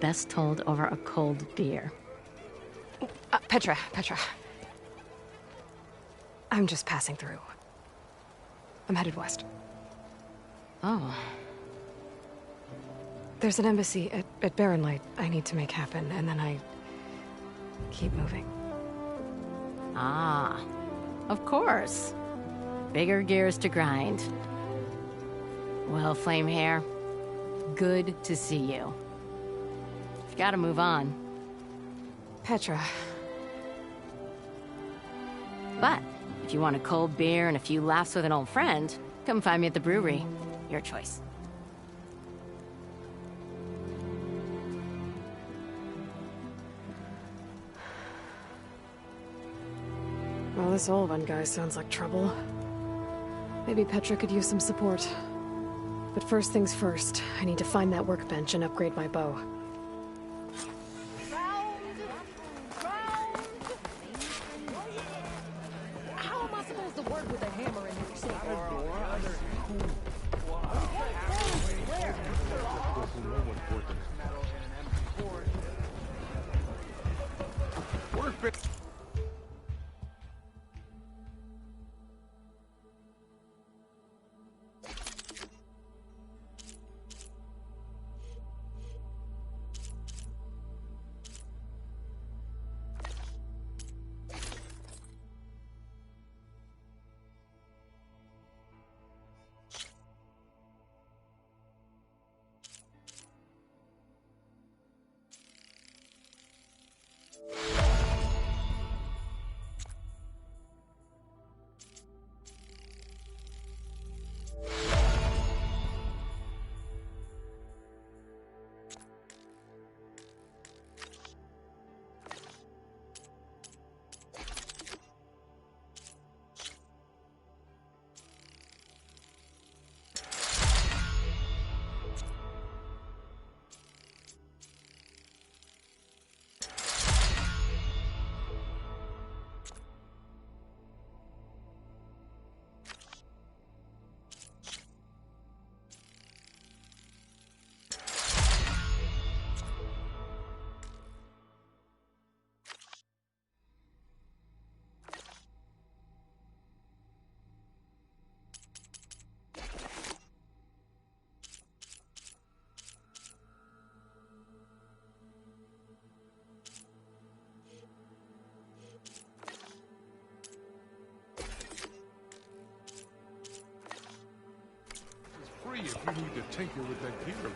best told over a cold beer. Petra. I'm just passing through. I'm headed west. Oh. There's an embassy at Barren Light I need to make happen, and then I keep moving. Ah, of course. Bigger gears to grind. Well, Flamehair, good to see you. You've got to move on. Petra. But if you want a cold beer and a few laughs with an old friend, come find me at the brewery. Your choice. Well, this Olvan guy sounds like trouble. Maybe Petra could use some support. But first things first, I need to find that workbench and upgrade my bow. How am I supposed to work with a hammer in here? Free if you need to tinker with that gear.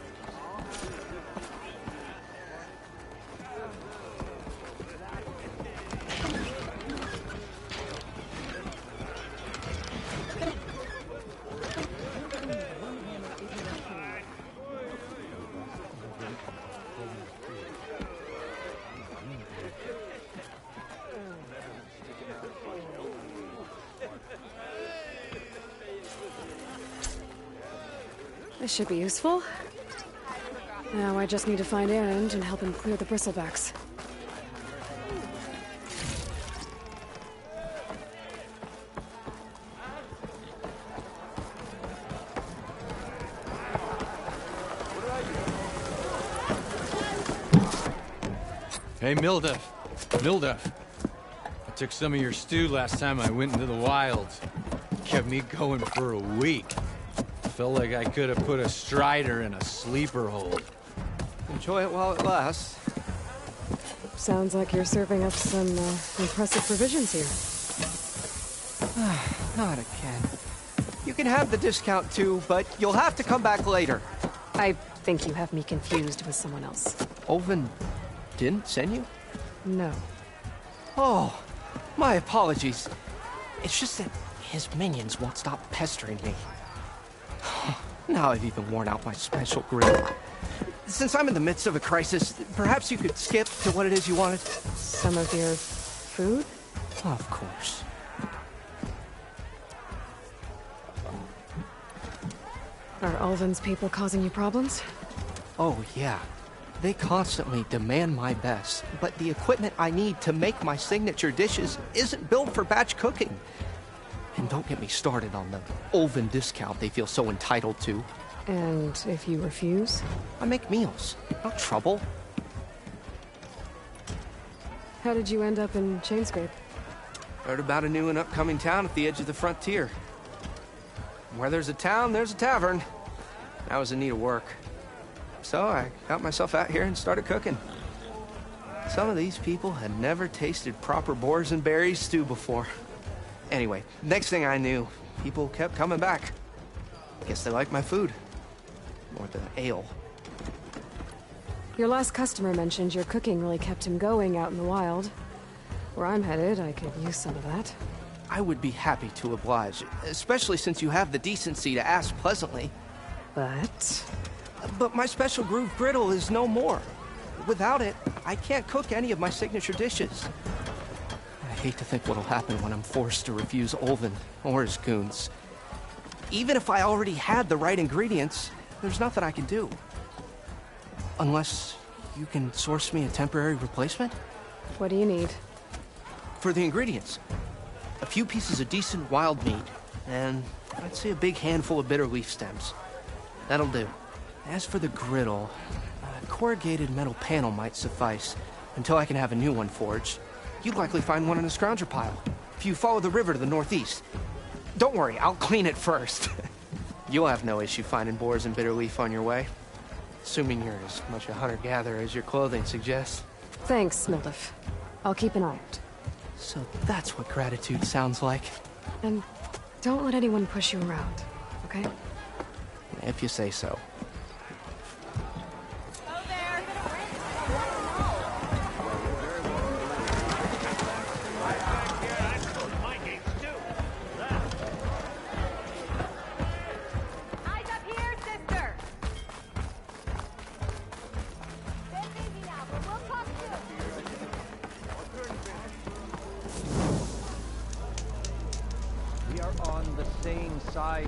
This should be useful. Now I just need to find Erend and help him clear the Bristlebacks. Hey, Mildef. Mildef. A Took some of your stew last time I went into the wilds. Kept me going for a week. Felt like I could have put a strider in a sleeper hold. Enjoy it while it lasts. Sounds like you're serving up some impressive provisions here. Not again. You can have the discount too, but you'll have to come back later. I think you have me confused with someone else. Olvin didn't send you? No. Oh, my apologies. It's just that his minions won't stop pestering me. Now I've even worn out my special grill. Since I'm in the midst of a crisis, perhaps you could skip to what it is you wanted? Some of your food? Of course. Are Ulvin's people causing you problems? Oh, yeah. They constantly demand my best, but the equipment I need to make my signature dishes isn't built for batch cooking. And don't get me started on the Ulvin discount they feel so entitled to. And if you refuse? I make meals, not trouble. How did you end up in Chainscrape? Heard about a new and upcoming town at the edge of the frontier. Where there's a town, there's a tavern. I was in need of work. So I got myself out here and started cooking. Some of these people had never tasted proper boars and berries stew before. Anyway, next thing I knew, people kept coming back. Guess they liked my food. Or the ale. Your last customer mentioned your cooking really kept him going out in the wild. Where I'm headed, I could use some of that. I would be happy to oblige, especially since you have the decency to ask pleasantly. But my special groove griddle is no more. Without it, I can't cook any of my signature dishes. I hate to think what'll happen when I'm forced to refuse Ulvin or his goons. Even if I already had the right ingredients, there's nothing I can do. Unless you can source me a temporary replacement? What do you need? For the ingredients. A few pieces of decent wild meat, and I'd say a big handful of bitter leaf stems. That'll do. As for the griddle, a corrugated metal panel might suffice until I can have a new one forged. You'd likely find one in a scrounger pile, if you follow the river to the northeast. Don't worry, I'll clean it first. You'll have no issue finding boars and bitter leaf on your way. Assuming you're as much a hunter-gatherer as your clothing suggests. Thanks, Mildif. I'll keep an eye out. So that's what gratitude sounds like. And don't let anyone push you around, okay? If you say so.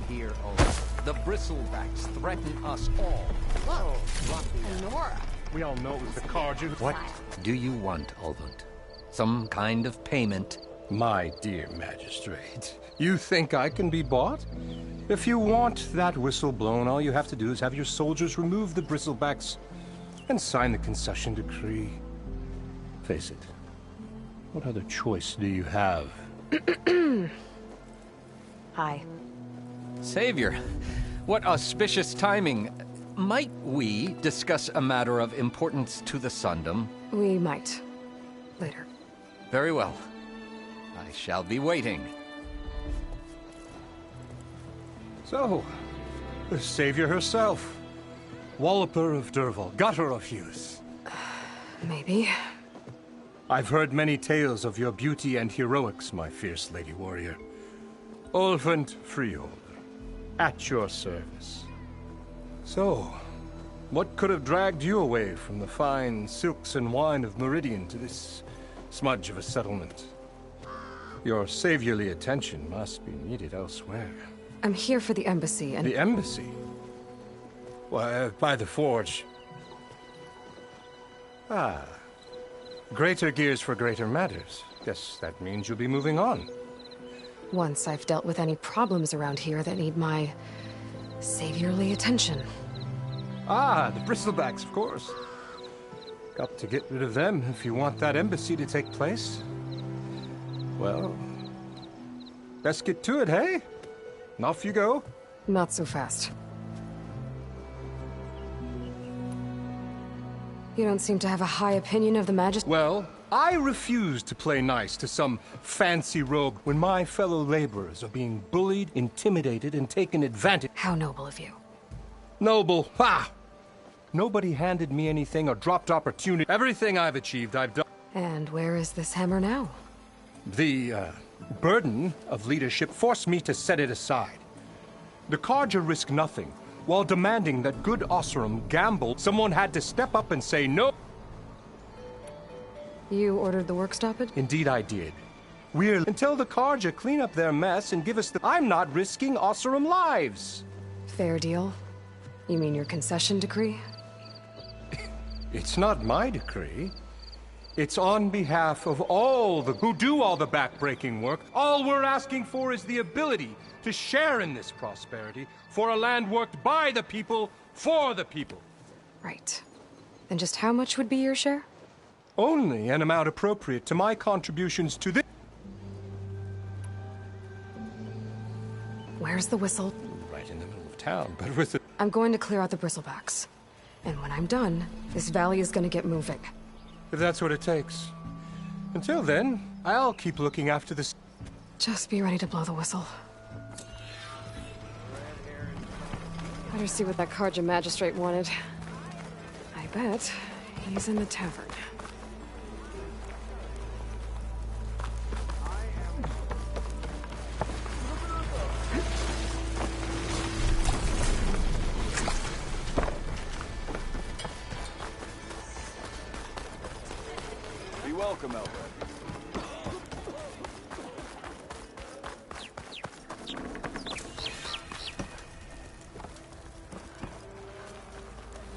Here, Olin. The bristlebacks threaten us all. Look, Nora. We all know it was the Carja. What do you want, Ulvund? Some kind of payment? My dear magistrate, you think I can be bought? If you want that whistle blown, all you have to do is have your soldiers remove the bristlebacks and sign the concession decree. Face it, what other choice do you have? Hi. Savior, what auspicious timing. Might we discuss a matter of importance to the Sundom? We might. Later. Very well. I shall be waiting. So, the Savior herself. Walloper of Derval, Gutter of Youth. Maybe. I've heard many tales of your beauty and heroics, my fierce lady warrior. Ulvund Freeholder, at your service. So, what could have dragged you away from the fine silks and wine of Meridian to this smudge of a settlement? Your saviorly attention must be needed elsewhere. I'm here for the embassy and... The embassy? Why, by the forge. Ah. Greater gears for greater matters. Guess that means you'll be moving on. Once I've dealt with any problems around here that need my saviorly attention. Ah, the bristlebacks, of course. Got to get rid of them if you want that embassy to take place. Well, let's get to it, hey? And off you go. Not so fast. You don't seem to have a high opinion of the Majesty. Well, I refuse to play nice to some fancy robe when my fellow laborers are being bullied, intimidated, and taken advantage. How noble of you. Noble? Ha! Nobody handed me anything or dropped opportunity. Everything I've achieved, I've done. And where is this hammer now? The burden of leadership forced me to set it aside. The Carja risk nothing. While demanding that good Oseram gamble, someone had to step up and say no. You ordered the work stoppage? Indeed I did. We're until the Carja clean up their mess and give us the... I'm not risking Oseram lives. Fair deal. You mean your concession decree? It's not my decree. It's on behalf of all the who do all the backbreaking work. All we're asking for is the ability to share in this prosperity for a land worked by the people, for the people. Right. Then just how much would be your share? Only an amount appropriate to my contributions to this. Where's the whistle? Right in the middle of town, but with it. I'm going to clear out the bristlebacks. And when I'm done, this valley is going to get moving. If that's what it takes. Until then, I'll keep looking after this. Just be ready to blow the whistle. Better see what that Carja magistrate wanted. I bet he's in the tavern. Be welcome, Elred.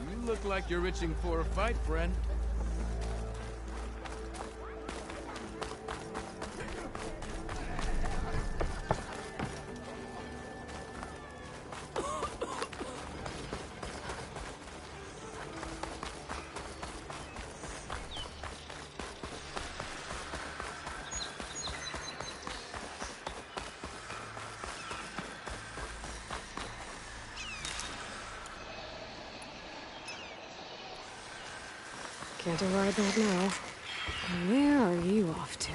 You look like you're itching for a fight, friend. Can't override that now. Where are you off to?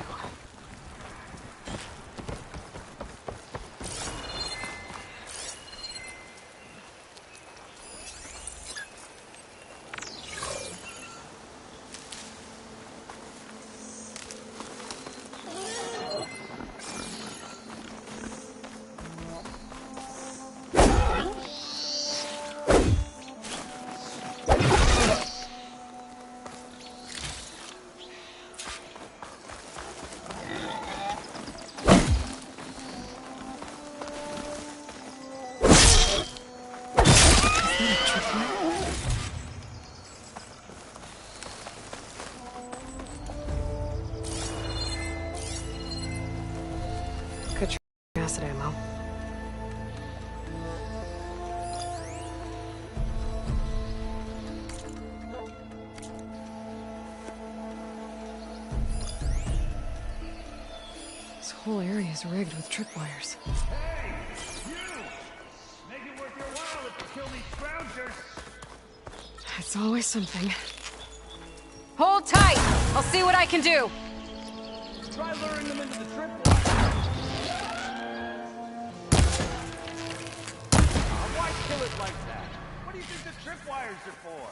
Acid ammo. This whole area is rigged with tripwires. Hey, you! Make it worth your while if you kill these scroungers. It's always something. Hold tight! I'll see what I can do! Try luring them into the tripwire. Why kill it like that? What do you think the tripwires are for?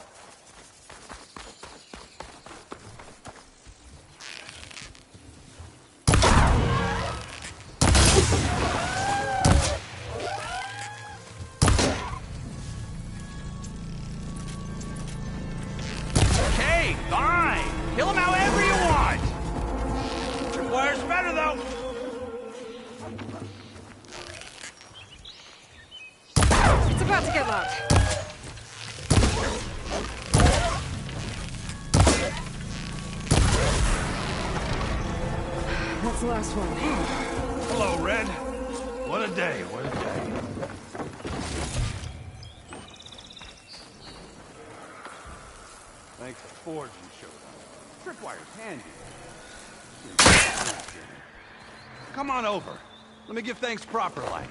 Okay, fine! Kill them however you want! Tripwire's better, though! It's about to get loud. That's the last one. Hello, Red. What a day, what a day. Thanks to Forge you showed up. Tripwire's handy. Come on over. Let me give thanks proper like.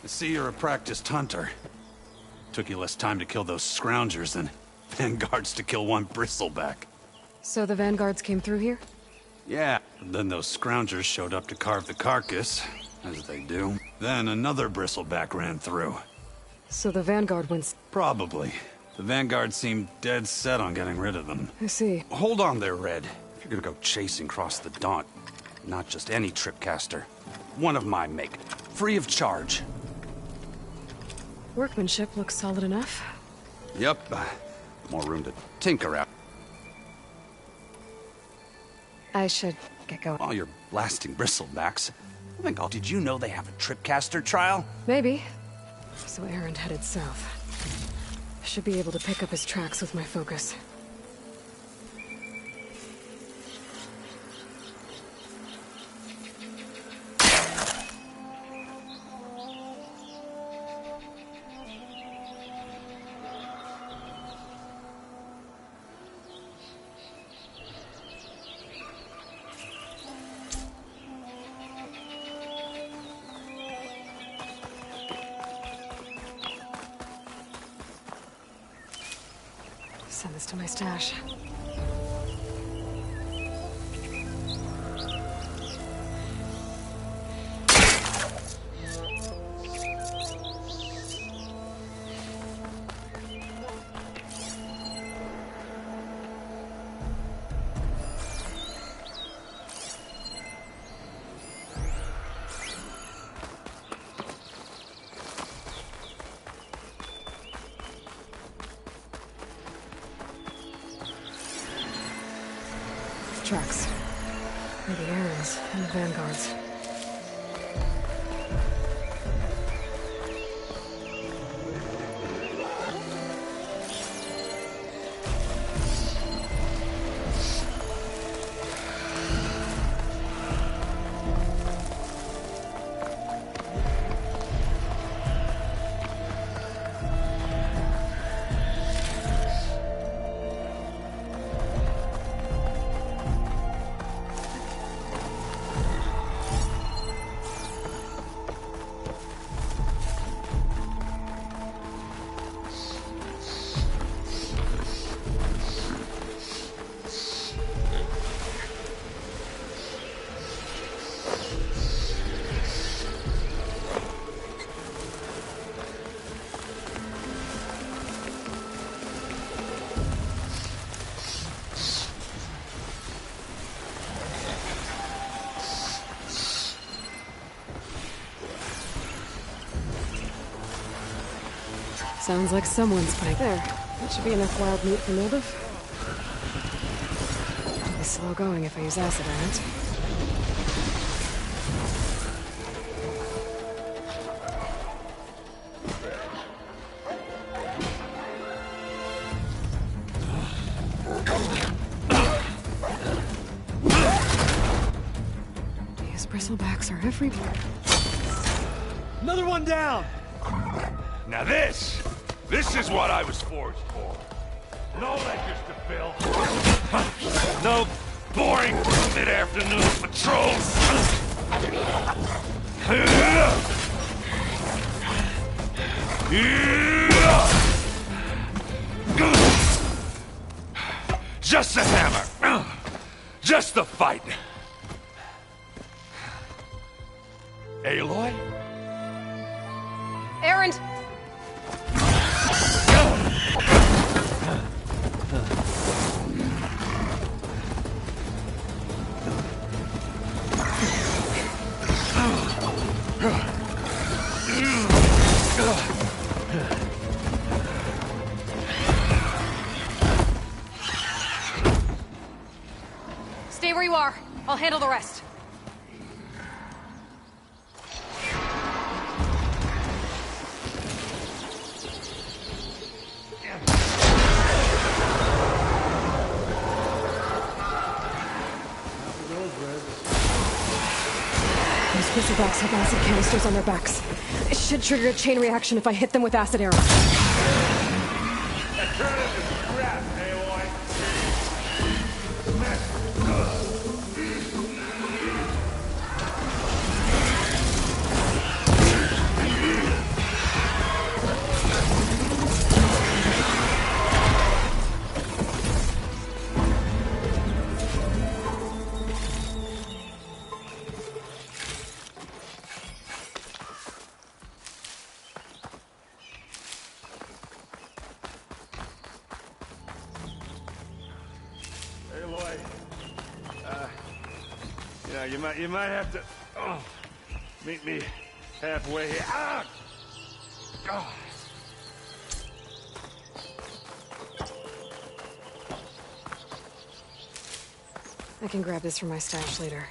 I see you're a practiced hunter. Took you less time to kill those scroungers than vanguards to kill one bristleback. So the vanguards came through here? Yeah, and then those scroungers showed up to carve the carcass, as they do. Then another bristleback ran through. So the vanguard went... Probably. The vanguard seemed dead set on getting rid of them. I see. Hold on there, Red. If you're gonna go chasing across the Daunt, not just any tripcaster. One of my make. Free of charge. Workmanship looks solid enough. Yep. More room to tinker out. I should get going. While you're blasting bristlebacks, I think did you know they have a tripcaster trial? Maybe. So Erend headed south. I should be able to pick up his tracks with my focus. Send this to my stash. Tracks. Maybe Erend's and the vanguards. Sounds like someone's back there. That should be enough wild meat for Nilbif. It'll be slow going if I use acid on it. These bristlebacks are everywhere. Another one down! Now this is what I was forged for. No ledgers to fill. No boring mid-afternoon patrols. Just the hammer. Just the fight. Aloy? Erend! Stay where you are. I'll handle the rest. bristlebacks have acid canisters on their backs. It should trigger a chain reaction if I hit them with acid arrows. You might have to meet me halfway here. Ah! Oh. I can grab this from my stash later.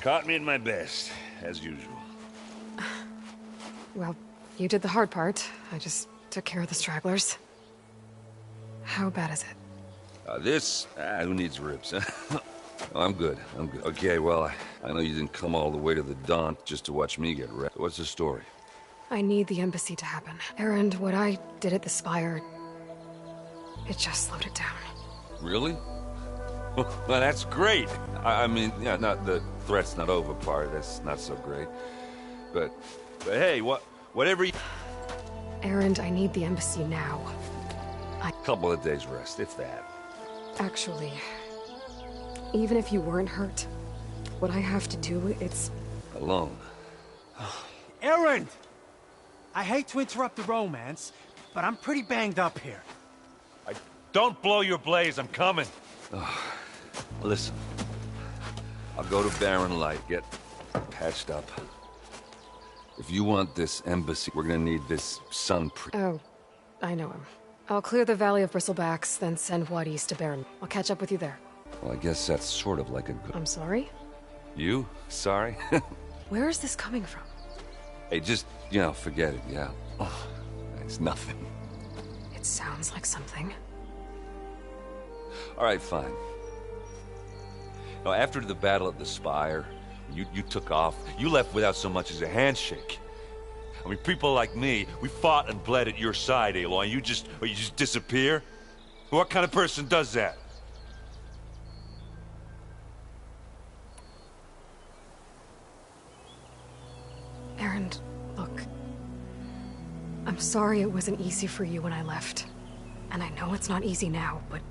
Caught me at my best, as usual. Well, you did the hard part. I just took care of the stragglers. How bad is it? Who needs ribs, huh? I'm good. Okay, well, I know you didn't come all the way to the Daunt just to watch me get wrecked. What's the story? I need the embassy to happen. Erend, what I did at the Spire, it just slowed it down. Really? Well, that's great. I mean, yeah, not the threat's not over part. That's not so great. But hey, whatever you... Erend, I need the embassy now. Couple of days rest, if that. Actually, even if you weren't hurt, what I have to do, it's... Alone. Erend! I hate to interrupt the romance, but I'm pretty banged up here. Don't blow your blaze, I'm coming. Listen, I'll go to Barren Light, get patched up. If you want this embassy, we're gonna need this sun Oh, I know him. I'll clear the Valley of Bristlebacks, then send Watt east to Barren. I'll catch up with you there. Well, I guess that's sort of like a good... I'm sorry? You? Sorry? Where is this coming from? Hey, just, forget it, yeah. Oh, it's nothing. It sounds like something. All right, fine. Now, after the Battle of the Spire, you took off. You left without so much as a handshake. I mean, people like me, we fought and bled at your side, Aloy. You just disappear? What kind of person does that? Erend, look. I'm sorry it wasn't easy for you when I left. And I know it's not easy now, but...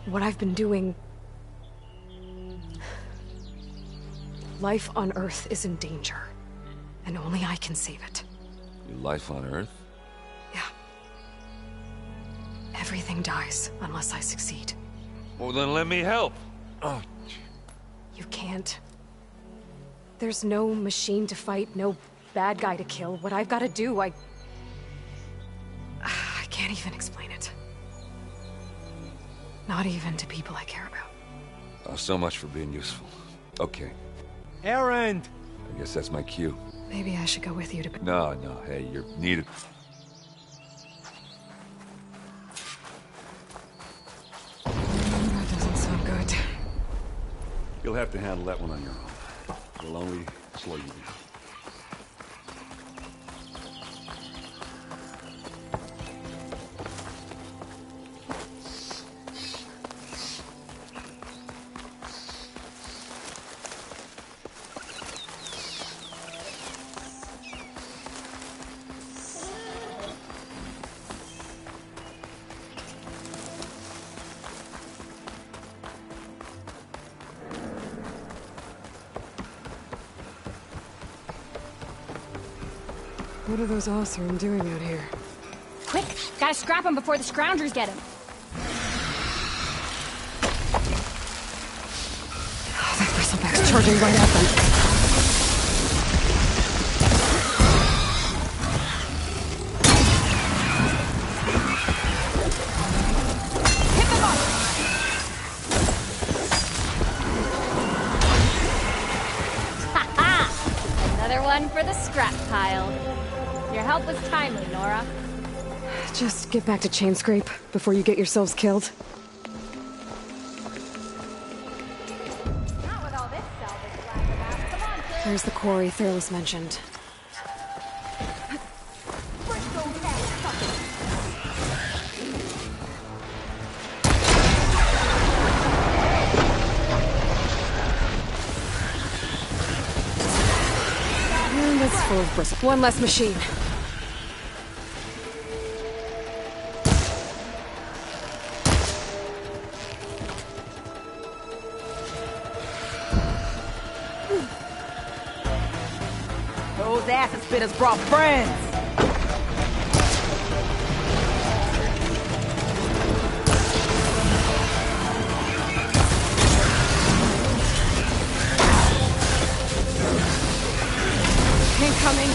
what I've been doing... Life on Earth is in danger. And only I can save it. Your life on Earth? Yeah. Everything dies unless I succeed. Well, then let me help. Oh. You can't. There's no machine to fight, no bad guy to kill. What I've got to do, I can't even explain it. Not even to people I care about. Oh, so much for being useful. Okay. Erend! I guess that's my cue. Maybe I should go with you to... No, hey, you're needed. That doesn't sound good. You'll have to handle that one on your own. It'll only slow you down. What are those Oseram doing out here? Quick! Gotta scrap him before the Scroungers get him. Oh, that bristleback's charging right at them. one for the scrap pile. Your help was timely, Nora. Just get back to Chainscrape before you get yourselves killed. Not with all this salvage lying about. Come on, kid. There's the quarry Thurles mentioned. And it's full of bristle. One less machine. Those acid spitters brought friends. Incoming.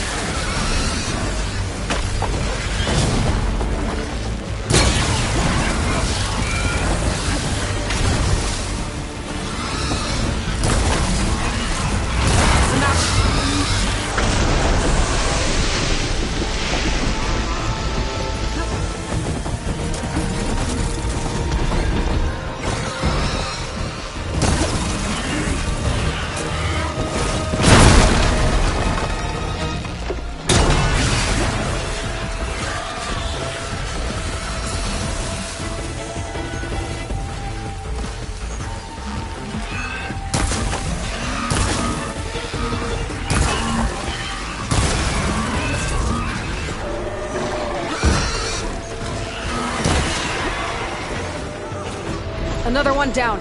Another one down.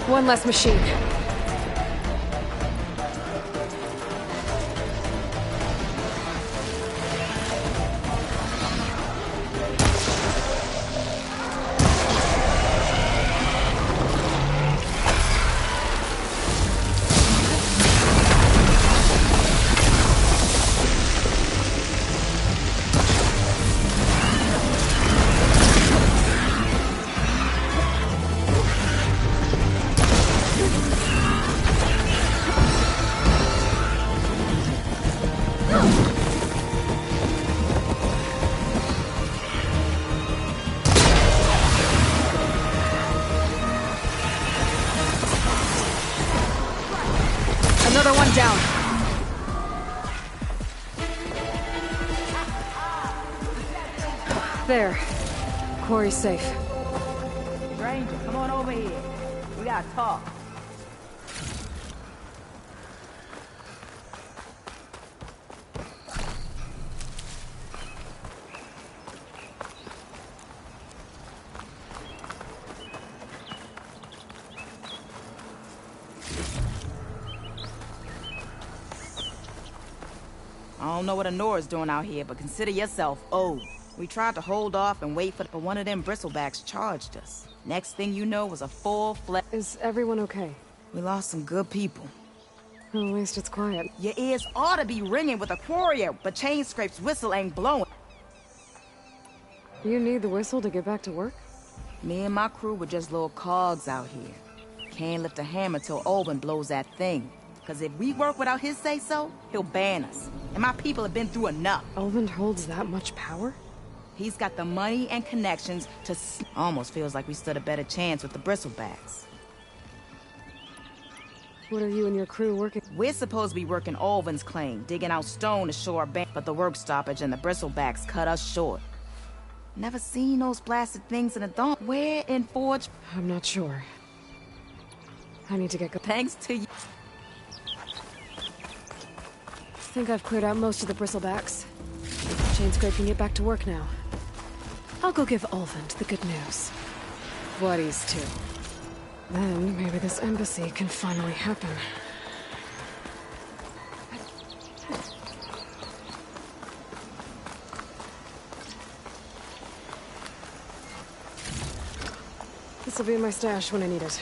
One less machine. Another one down. There. Quarry's safe. Ranger, come on over here. We gotta talk. I don't know what Honora's doing out here, but consider yourself owed. We tried to hold off and wait but one of them bristlebacks charged us. Next thing you know was a full-fledged... Is everyone okay? We lost some good people. At least it's quiet. Your ears ought to be ringing with a courier, but Chainscrape's whistle ain't blowing. You need the whistle to get back to work? Me and my crew were just little cogs out here. Can't lift a hammer till Olvin blows that thing. Because if we work without his say-so, he'll ban us. And my people have been through enough. Olvin holds that much power? He's got the money and connections to... Almost feels like we stood a better chance with the bristlebacks. What are you and your crew working? We're supposed to be working Olvin's claim, digging out stone to show our band, but the work stoppage and the bristlebacks cut us short. Never seen those blasted things in a dump. Where in Forge? I'm not sure. I need to get Thanks to you. I think I've cleared out most of the bristlebacks. Chainscrape can get back to work now. I'll go give Ulvund the good news. What he's to. Then maybe this embassy can finally happen. This'll be in my stash when I need it.